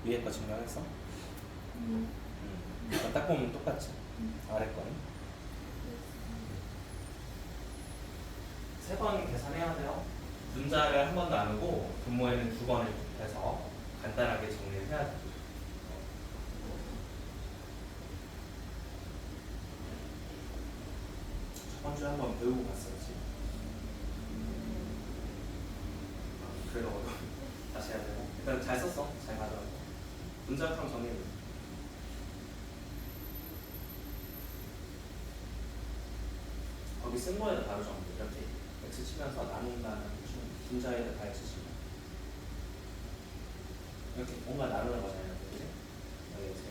위에 거 증명했어? 이거 딱 보면 똑같지? 아래 거는? 세 번 계산해야 돼요. 분자를 한 번 나누고 분모에는 두 번을 곱해서 간단하게 정리를 해야 돼. 저번 주에 한번 배우고 갔었지. 그래도 다시 해야 되고. 일단 잘 썼어. 잘 가져가고. 분자탕 정리. 거기 쓴 거에다 다르죠. 이렇게 x 치면서 나눈다는 분자에다 다 x 치면 이렇게 뭔가 나누는 거잖아요. 그치? 여기 x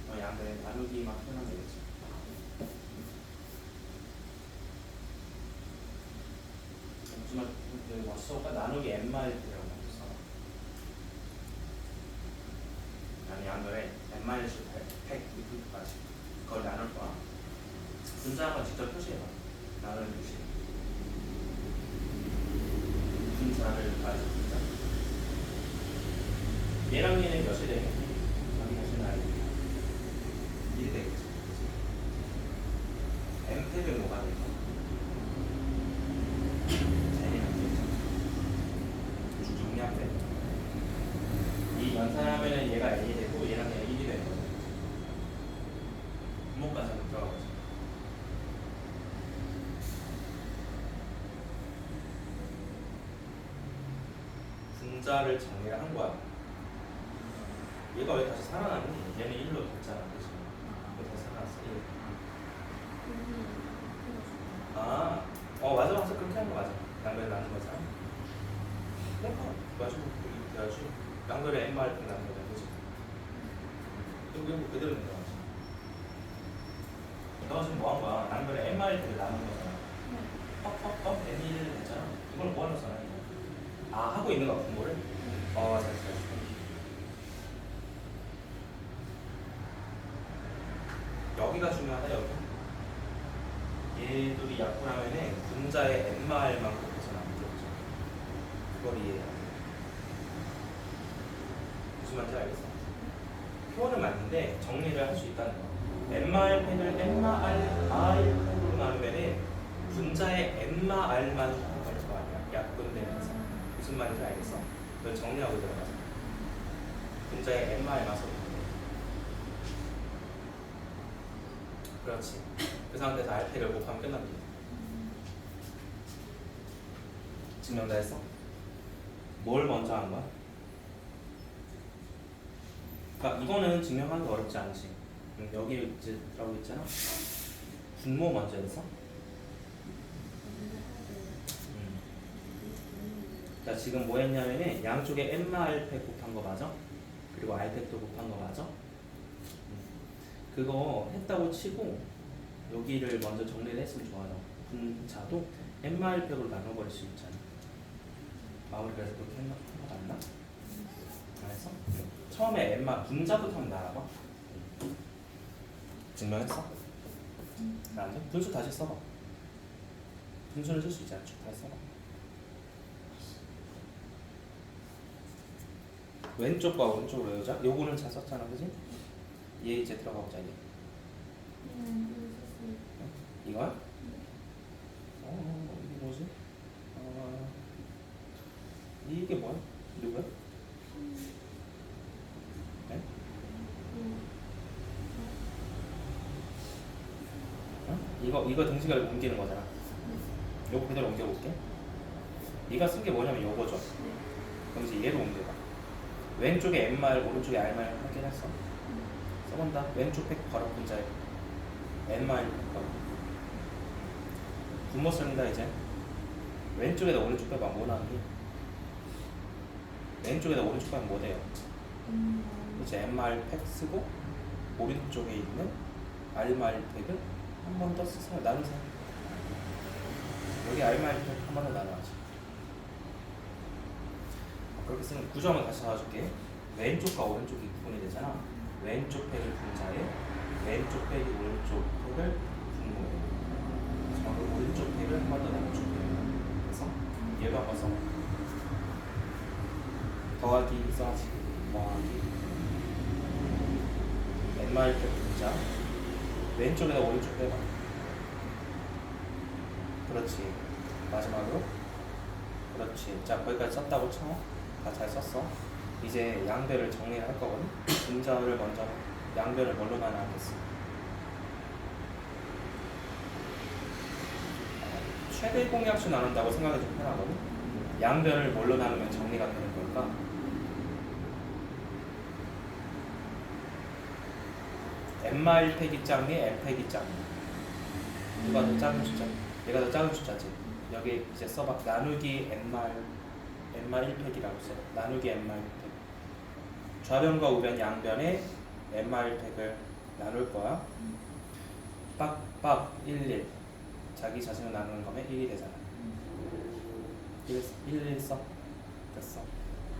x죠. 양들 나누기만 표현하면 되겠지. 정말 맞춰볼까? 나누기 n-1이라고 써. 아니 양들의 n-100 이렇게까지 그걸 나눌 거야. 분자 한번 직접 표시해봐. 나누는 표시. 분자를 가지고 분자. 얘랑 얘는 몇이 되겠니? 여기 몇이 나겠니? 1이 되겠지. m팩은 뭐가 될까? 정리하면 이 연산하면은 얘가 n이 되고 얘랑 얘가 1이 되는 거죠. 분모까지 한번 들어가 보자. 분자를 정리를 한 거야. 얘가 왜 다시 살아났니? 얘는 1로 됐잖아. 그치? 왜 다시 살아났어? 1. 맞아. 그렇게 한 거 맞아. 양변을 나눈 거잖아. 맞아. 이렇게 해야지. 양변에 n 마이너스 나눈 거잖아. 그치? 이거 그대로 된 거지. 너 지금 뭐 한 거야? 양변에 n 마이너스를 나눈 거잖아. n이 1을 됐잖아. 이걸 뭐 하는 거잖아. 하고 있는 거야, 분모를? 잘. 여기가 중요하다, 여기. 얘들이 약분하면은 분자의 n마일만 곱해서 나오죠. 그걸 이해해야 돼. 무슨 말인지 알겠어? 표현은 맞는데 정리를 할 수 있다는 거. n마일 팩을 n마일 팩으로 나누면은 분자의 n마일만 곱할 거 아니야. 약분되면서. 무슨 말인지 알겠어? 그걸 정리하고 들어가자. 분자의 n마일만 써도 그렇지. 그 상태에서 r팩을 곱하면 끝납니다. 증명 다 했어? 뭘 먼저 한 거야? 그러니까 이거는 증명하는 게 어렵지 않지. 여기 이제 들어가고 있잖아. 분모 먼저 했어? 자, 지금 뭐 했냐면은 양쪽에 n마일팩 곱한 거 맞아? 그리고 r팩도 곱한 거 맞아? 그거 했다고 치고 여기를 먼저 정리를 했으면 좋아요. 분자도 n마일팩으로 나눠버릴 수 있잖아. 마무리 그래서 그렇게 했나? 맞나? 안 했어? 처음에 n마 분자부터 한번 나와봐. 증명했어? 나한테 분수 다시 써봐. 분수를 쓸 수 있잖아. 쭉 다시 써봐. 왼쪽과 오른쪽으로 외우자. 요거는 잘 썼잖아, 그지? 얘 이제 들어가 보자. 얘. 이거야? 이게 뭐지? 이게 뭐야? 누구야? 네? 이거 등식을 옮기는 거잖아. 요거 그대로 옮겨볼게. 네가 쓴 게 뭐냐면 요거죠. 그럼 이제 얘로 옮겨봐. 왼쪽에 n마일, 오른쪽에 r마일 확인했어. 써본다. 왼쪽 팩 바로 분자에 n마일 분모 씁니다. 이제 왼쪽에다 오른쪽 빼봐. 뭐 나왔니? 왼쪽에다 오른쪽 빼면 뭐 돼요? 이제 n마일 팩 쓰고 오른쪽에 있는 r마일 팩을 한 번 더 쓰세요. 나누세요. 여기 r마일 팩 한 번 더 나눠야지. 그렇게 쓰면 구조함을 다시 나와줄게. 왼쪽과 오른쪽이 구분이 되잖아. 왼쪽 팩을 분자에 왼쪽 팩이 오른쪽 팩을 분모해. 오른쪽 팩 여기를 한 번 더 나눠줄게요. 그래서 얘도 한번 써. 더하기 써야지. 더하기 n마일팩 분자 왼쪽에다 오른쪽 빼봐. 그렇지. 마지막으로 그렇지. 자, 거기까지 썼다고 쳐. 다 잘 썼어. 이제 양변을 정리를 할 거거든. 분자를 먼저 양변을 뭘로 나눠야겠어? 최대 공약수 나눈다고 생각이 좀 편하거든. 양변을 뭘로 나누면 정리가 되는 걸까? n마 1팩이 짝니 n팩이 짝니? 누가 더 작은 숫자? 얘가 더 작은 숫자지. 여기 이제 써봐. 나누기 n마 1팩이라고 써. 나누기 n마 1팩. 좌변과 우변 양변에 n마 1팩을 나눌 거야. 빡빡 1, 1. 자기 자신을 나누는 거면 1이 되잖아. 1 써. 됐어.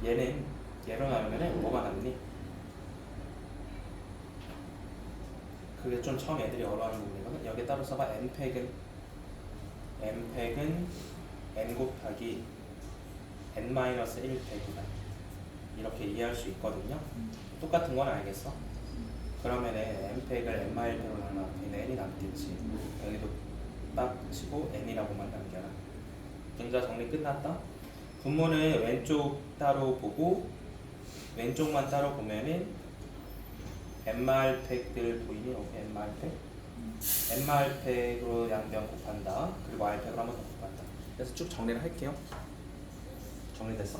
얘는 얘로 나누면 뭐가 남니? 그게 좀 처음 애들이 어려워하는 부분이거든. 여기 따로 써봐. n팩은 n 곱하기 n-1팩이다. 이렇게 이해할 수 있거든요. 똑같은 건 알겠어? 그러면은 n팩을 n-1팩으로 나누면 n이 남겠지. 여기도 딱 치고 n이라고만 남겨라. 분자 정리 끝났다. 분모는 왼쪽 따로 보고 왼쪽만 따로 보면은 n마일팩들 보이니? 여기 n마일팩? n마일팩으로 양변 곱한다. 그리고 r팩으로 한 번 더 곱한다. 그래서 쭉 정리를 할게요. 정리됐어?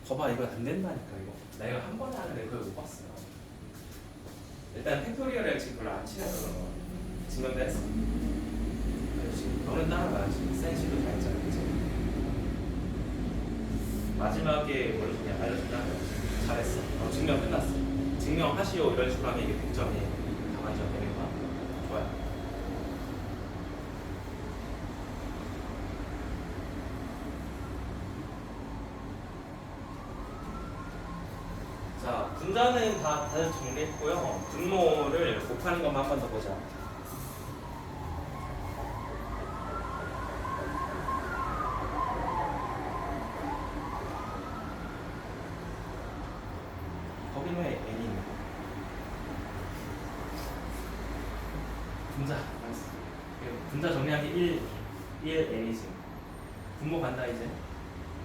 거봐, 이거 안 된다니까. 이거 내가 한 번에 하는데 그걸 못 봤어요. 일단 팩토리얼을 지금 별로 안 친해서 증명됐어. 그렇지. 너는 따라가야지. 센시도 다 했잖아. 그치? 마지막에 뭘 그냥 알려준다면 잘했어. 증명 끝났어. 증명하시오. 이런 식으로 하면 이게 100점이 강한 되는 거야. 좋아요. 자, 분자는 다들 정리했고요. 분모를 곱하는 것만 한 번 더 보자. 거기는 왜 n이 있는 거? 분자 정리하기 1 n이지. 분모 간다 이제.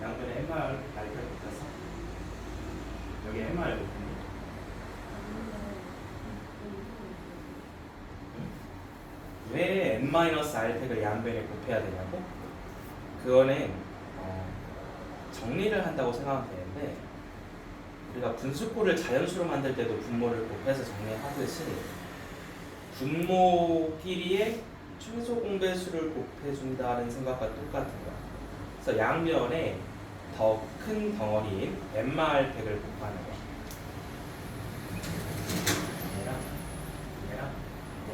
양변에 n마을 알파를 붙였어. 여기 n마을 붙였니? 왜 n-r팩을 양변에 곱해야 되냐고? 그거는 정리를 한다고 생각하면 되는데, 우리가 분수꼴을 자연수로 만들 때도 분모를 곱해서 정리하듯이 분모끼리의 최소 공배수를 곱해준다는 생각과 똑같은 거야. 그래서 양변에 더 큰 덩어리인 n마일팩을 곱하는 거야.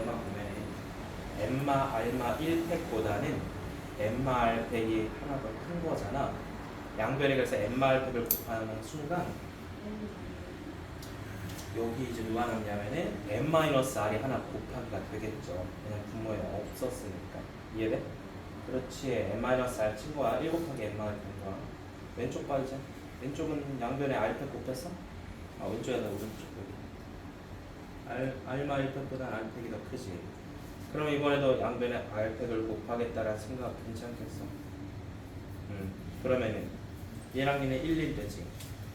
얘만 보면 n마 1팩보다는 n마일팩이 하나 더 큰 거잖아. 양변에 그래서 n마일팩을 곱하는 순간 여기 이제 누가 남냐면은 n-r이 하나 곱하기가 되겠죠. 그냥 분모에 없었으니까. 이해돼? 그렇지. n-r 친구야. 1 곱하기 n-r 된 거야. 왼쪽 봐 이제. 왼쪽은 양변에 r팩 곱했어? 아, 왼쪽에다 오른쪽 여기. r-1팩보다 r팩이 더 크지. 그럼 이번에도 양변에 r팩을 곱하겠다라는 생각 괜찮겠어? 그러면은 얘랑 얘는 1, 1 되지.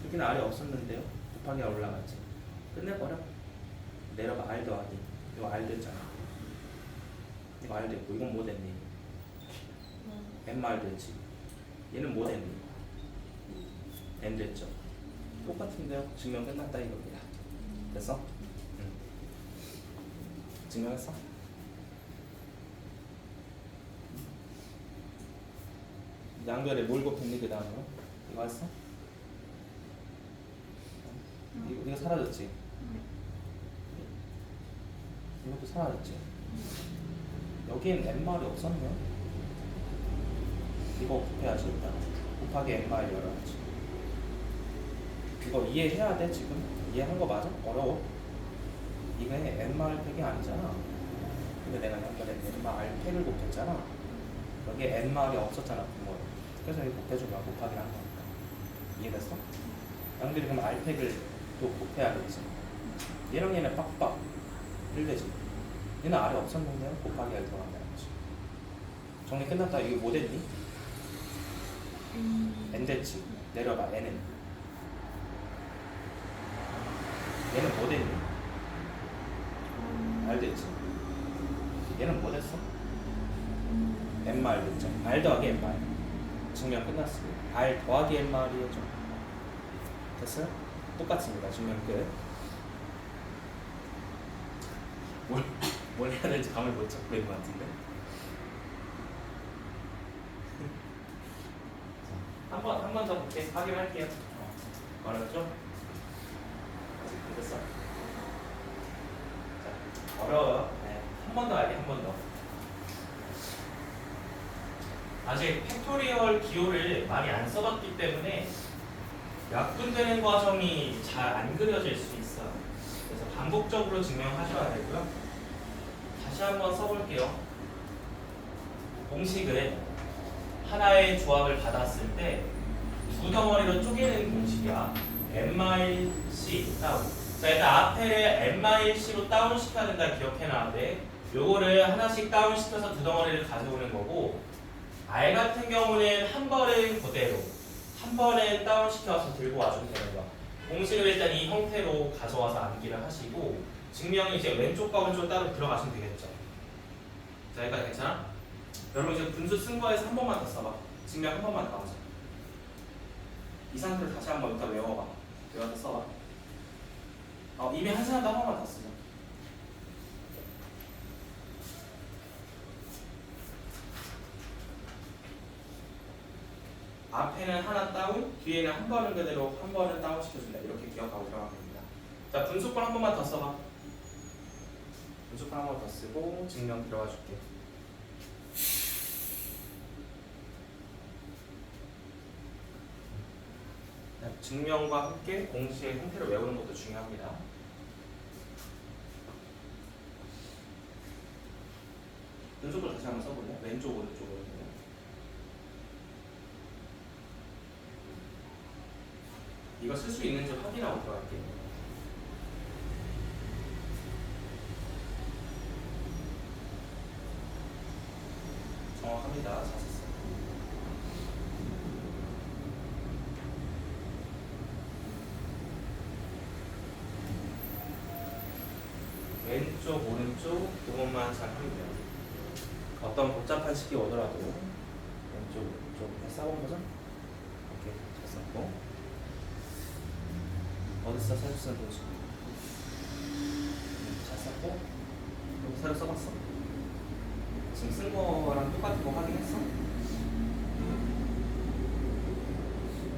여기는 r이 없었는데요. 곱하기가 올라갔지. 끝내버려. 내려가. r 더하기. 이거 r 됐잖아. 이거 r 됐고 이건 뭐 됐니? nr 됐지. 얘는 뭐 됐니? n 됐죠. 똑같은데요. 증명 끝났다 이겁니다. 됐어? 증명했어? 양변에 뭘 곱했니 그 다음으로? 이거 했어? 이거 사라졌지? 이것도 사라졌지? 여기엔 n말이 없었네요? 이거 곱해야지 일단. 곱하기 n말 열어야지. 이거 이해해야 돼 지금? 이해한 거 맞아? 어려워? 이게 n말 팩이 아니잖아. 근데 내가 양변에 n말 팩을 곱했잖아. 여기에 n말이 없었잖아, 분모에. 그래서 여기 곱해주면 곱하기를 한 거니까. 이해됐어? 양들이 그럼 r팩을 또 곱해야 되지. 얘랑 얘는 빡빡 1되지. 얘는 아래 없었는데 곱하기가 들어간다는 거지. 정리 끝났다. 이거 뭐 됐니? n 됐지. 내려봐, n은. 얘는 뭐 됐니? r 됐지. 얘는 뭐 됐어? n말 됐죠. r 더하기 n말. 증명 끝났어요. r 더하기 n말이죠. 됐어요? 똑같습니다. 증명 끝. 뭘 해야 될지 감을 못 잡고 있는 것 같은데. 한 번 더 볼게. 확인할게요. 어렵죠? 아직 됐어. 자, 어려워요. 네. 한 번 더 알게, 한 번 더. 아직 팩토리얼 기호를 많이 안 써봤기 때문에 약분되는 과정이 잘 안 그려질 수 있어요. 그래서 반복적으로 증명하셔야 되고요. 다시 한번 써볼게요. 공식을 하나의 조합을 받았을 때 두 덩어리로 쪼개는 공식이야. n-c 다운. 자, 일단 앞에를 n-c로 다운 시켜야 된다 기억해놔야 돼. 요거를 하나씩 다운 시켜서 두 덩어리를 가져오는 거고, r 같은 경우는 한 번은 그대로, 한 번은 다운 시켜서 들고 와주면 되는 거야. 공식을 일단 이 형태로 가져와서 암기를 하시고, 증명이 이제 왼쪽과 오른쪽 따로 들어가시면 되겠죠. 자, 여기까지 괜찮아? 여러분 이제 분수 쓴 거에서 한 번만 더 써봐. 증명 한 번만 더 하자. 이 상태로 다시 한번 일단 외워봐. 외워서 써봐. 이미 한 사람도 한 번만 더 쓰자. 앞에는 하나 다운, 뒤에는 한 번은 그대로, 한 번은 다운 시켜준다. 이렇게 기억하고 들어가면 됩니다. 자, 분수권 한 번만 더 써봐. 분수권 한 번 더 쓰고 증명 들어가 줄게. 증명과 함께 공식의 형태를 외우는 것도 중요합니다. 분수권 다시 한번 써볼래? 왼쪽, 오른쪽으로. 이거 쓸 수 있는지 확인하고 들어갈게요. 정확합니다. 잘 썼어요. 왼쪽, 오른쪽 부분만 잘 하면 돼요. 어떤 복잡한 식이 오더라도 왼쪽, 오른쪽 싸운 거죠? 오케이, 잘 썼고. 어디서 새로 쓴 도시? 잘 썼고. 여기 새로 써봤어? 지금 쓴 거랑 똑같은 거 확인했어?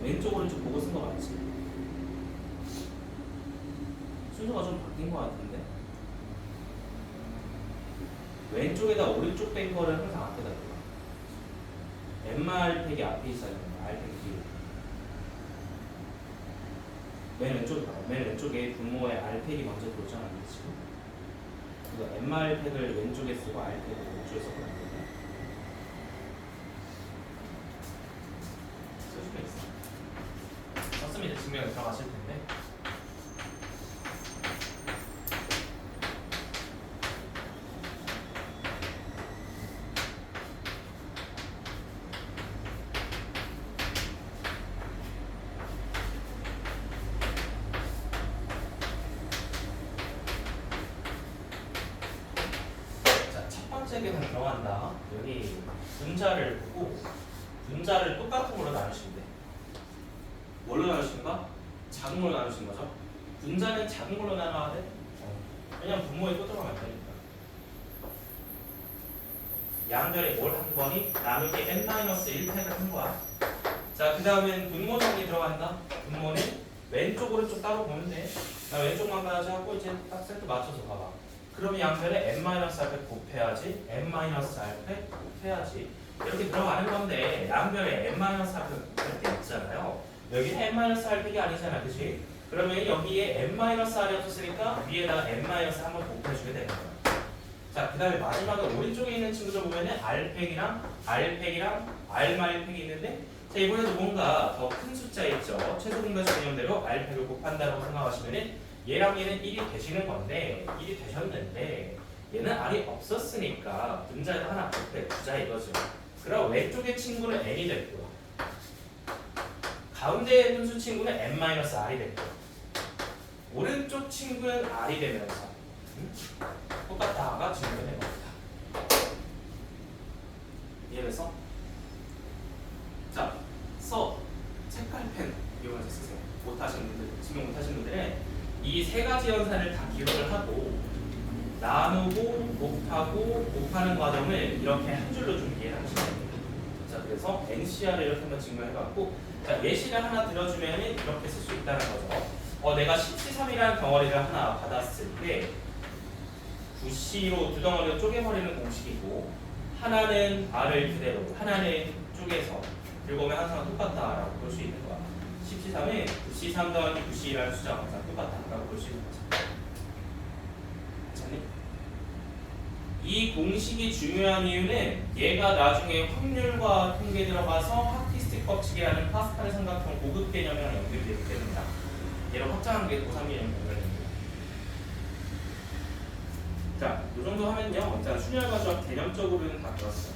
왼쪽, 오른쪽 보고 쓴 거 맞지? 순서가 좀 바뀐 거 같은데? 왼쪽에다 오른쪽 뺀 거를 항상 앞에다 둬. n마일팩이 앞에 있어야 되는 거야. r팩 뒤에. 맨 왼쪽에 봐봐. 맨 왼쪽에 분모에 r팩이 먼저 들어오잖아. 지금. 그래서 n마일팩을 왼쪽에 쓰고 r팩을 오른쪽에 써보는 거야. 쓸 수가 있어. 썼으면 이제 증명에 들어가실 텐데. 계산 들어간다. 여기 분자를 보고 분자를 똑같은 걸로 나누시면 돼. 뭘로 나누신가? 작은 걸로 나누신 거죠? 분자는 작은 걸로 나눠야 돼. 왜냐면 분모에 또 들어가면 되니까. 양변에 뭘 한 거니? 나누기 n-1팩을 한 거야. 자, 그 다음엔 분모 정리 들어간다. 분모는 왼쪽 오른쪽 따로 보면 돼. 나 왼쪽만 가야지 하고 이제 딱 세트 맞춰서 봐봐. 그러면 양변에 n-r팩 곱해야지, n-r팩 곱해야지. 이렇게 들어가는 건데 양변에 n-r팩 곱할 때 있잖아요. 여기는 n-r팩이 아니잖아, 그치? 그러면 여기에 n-r이 없었으니까 위에다가 n- 한번 곱해주게 되는 거야. 자, 그 다음에 마지막에 오른쪽에 있는 친구들 보면은 R팩이랑 R마일팩이 있는데, 자, 이번에도 뭔가 더 큰 숫자 있죠. 최소 공배수 개념대로 R팩을 곱한다고 생각하시면은 얘랑 얘는 1이 되시는 건데, 1이 되셨는데, 얘는 R이 없었으니까 분자에다 하나 곱해 두자 이거죠. 그럼 왼쪽의 친구는 N이 됐고요. 가운데에 분수 친구는 N-R이 됐고요. 오른쪽 친구는 R이 되면서 똑같다가 증명해 봅니다. 이해돼서? 자, 책갈펜 이용해서 쓰세요. 못하신 분들, 증명 못하신 분들은 이 세 가지 연산을 다 기록을 하고 나누고 곱하고 곱하는 과정을 이렇게 한 줄로 좀 이해를 하시면 됩니다. 자, 그래서 NCR을 이렇게 한번 증명해봤고, 자, 예시를 하나 들어주면 이렇게 쓸 수 있다는 거죠. 내가 10C3이라는 덩어리를 하나 받았을 때 9C로 두 덩어리를 쪼개버리는 공식이고, 하나는 R을 그대로, 하나는 쪼개서 읽으면 항상 똑같다라고 볼 수 있는 거야. 10C3은 9C3 더하기 9C라는 숫자가 항상 똑같다라고 볼 수 있는 거죠. 괜찮니? 이 공식이 중요한 이유는 얘가 나중에 확률과 통계 들어가서 하키스틱 법칙이라는 파스칼의 삼각형 고급 개념이랑 연결이 되기 때문이다. 얘를 확장한 게 고3 개념이 연결됩니다. 자, 이 정도 하면요. 일단 순열과수학 개념적으로는 다 들었어.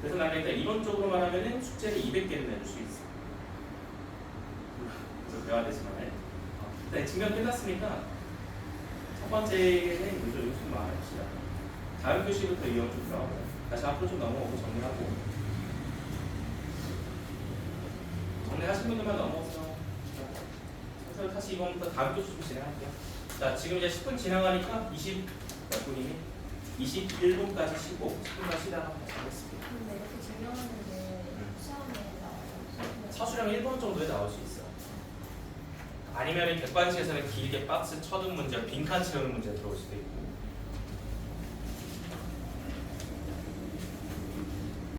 그래서 나는 일단 이론적으로 말하면은 숙제를 200개를 내줄 수 있어. 그래서 배워야 되지만 일단 증명 끝났으니까 첫 번째는 요즘 말합시다. 다음 교시부터 이용 좀 들어가고요. 다시 앞으로 좀 넘어오고 정리하고, 정리하신 분들만 넘어오세요. 그래서 다시 이번부터 다음 교시 좀 진행할게요. 자, 지금 이제 10분 지나가니까 20몇 분이니 21분까지 쉬고 10분만 쉬다가 다시 하겠습니다. 근데 이렇게 증명하는데 시험에 나와요. 사수량 1번 정도에 나올 수 있어. 아니면 객관식에서는 길게 박스 쳐둔 문제, 빈칸 채우는 문제 들어올 수도 있고.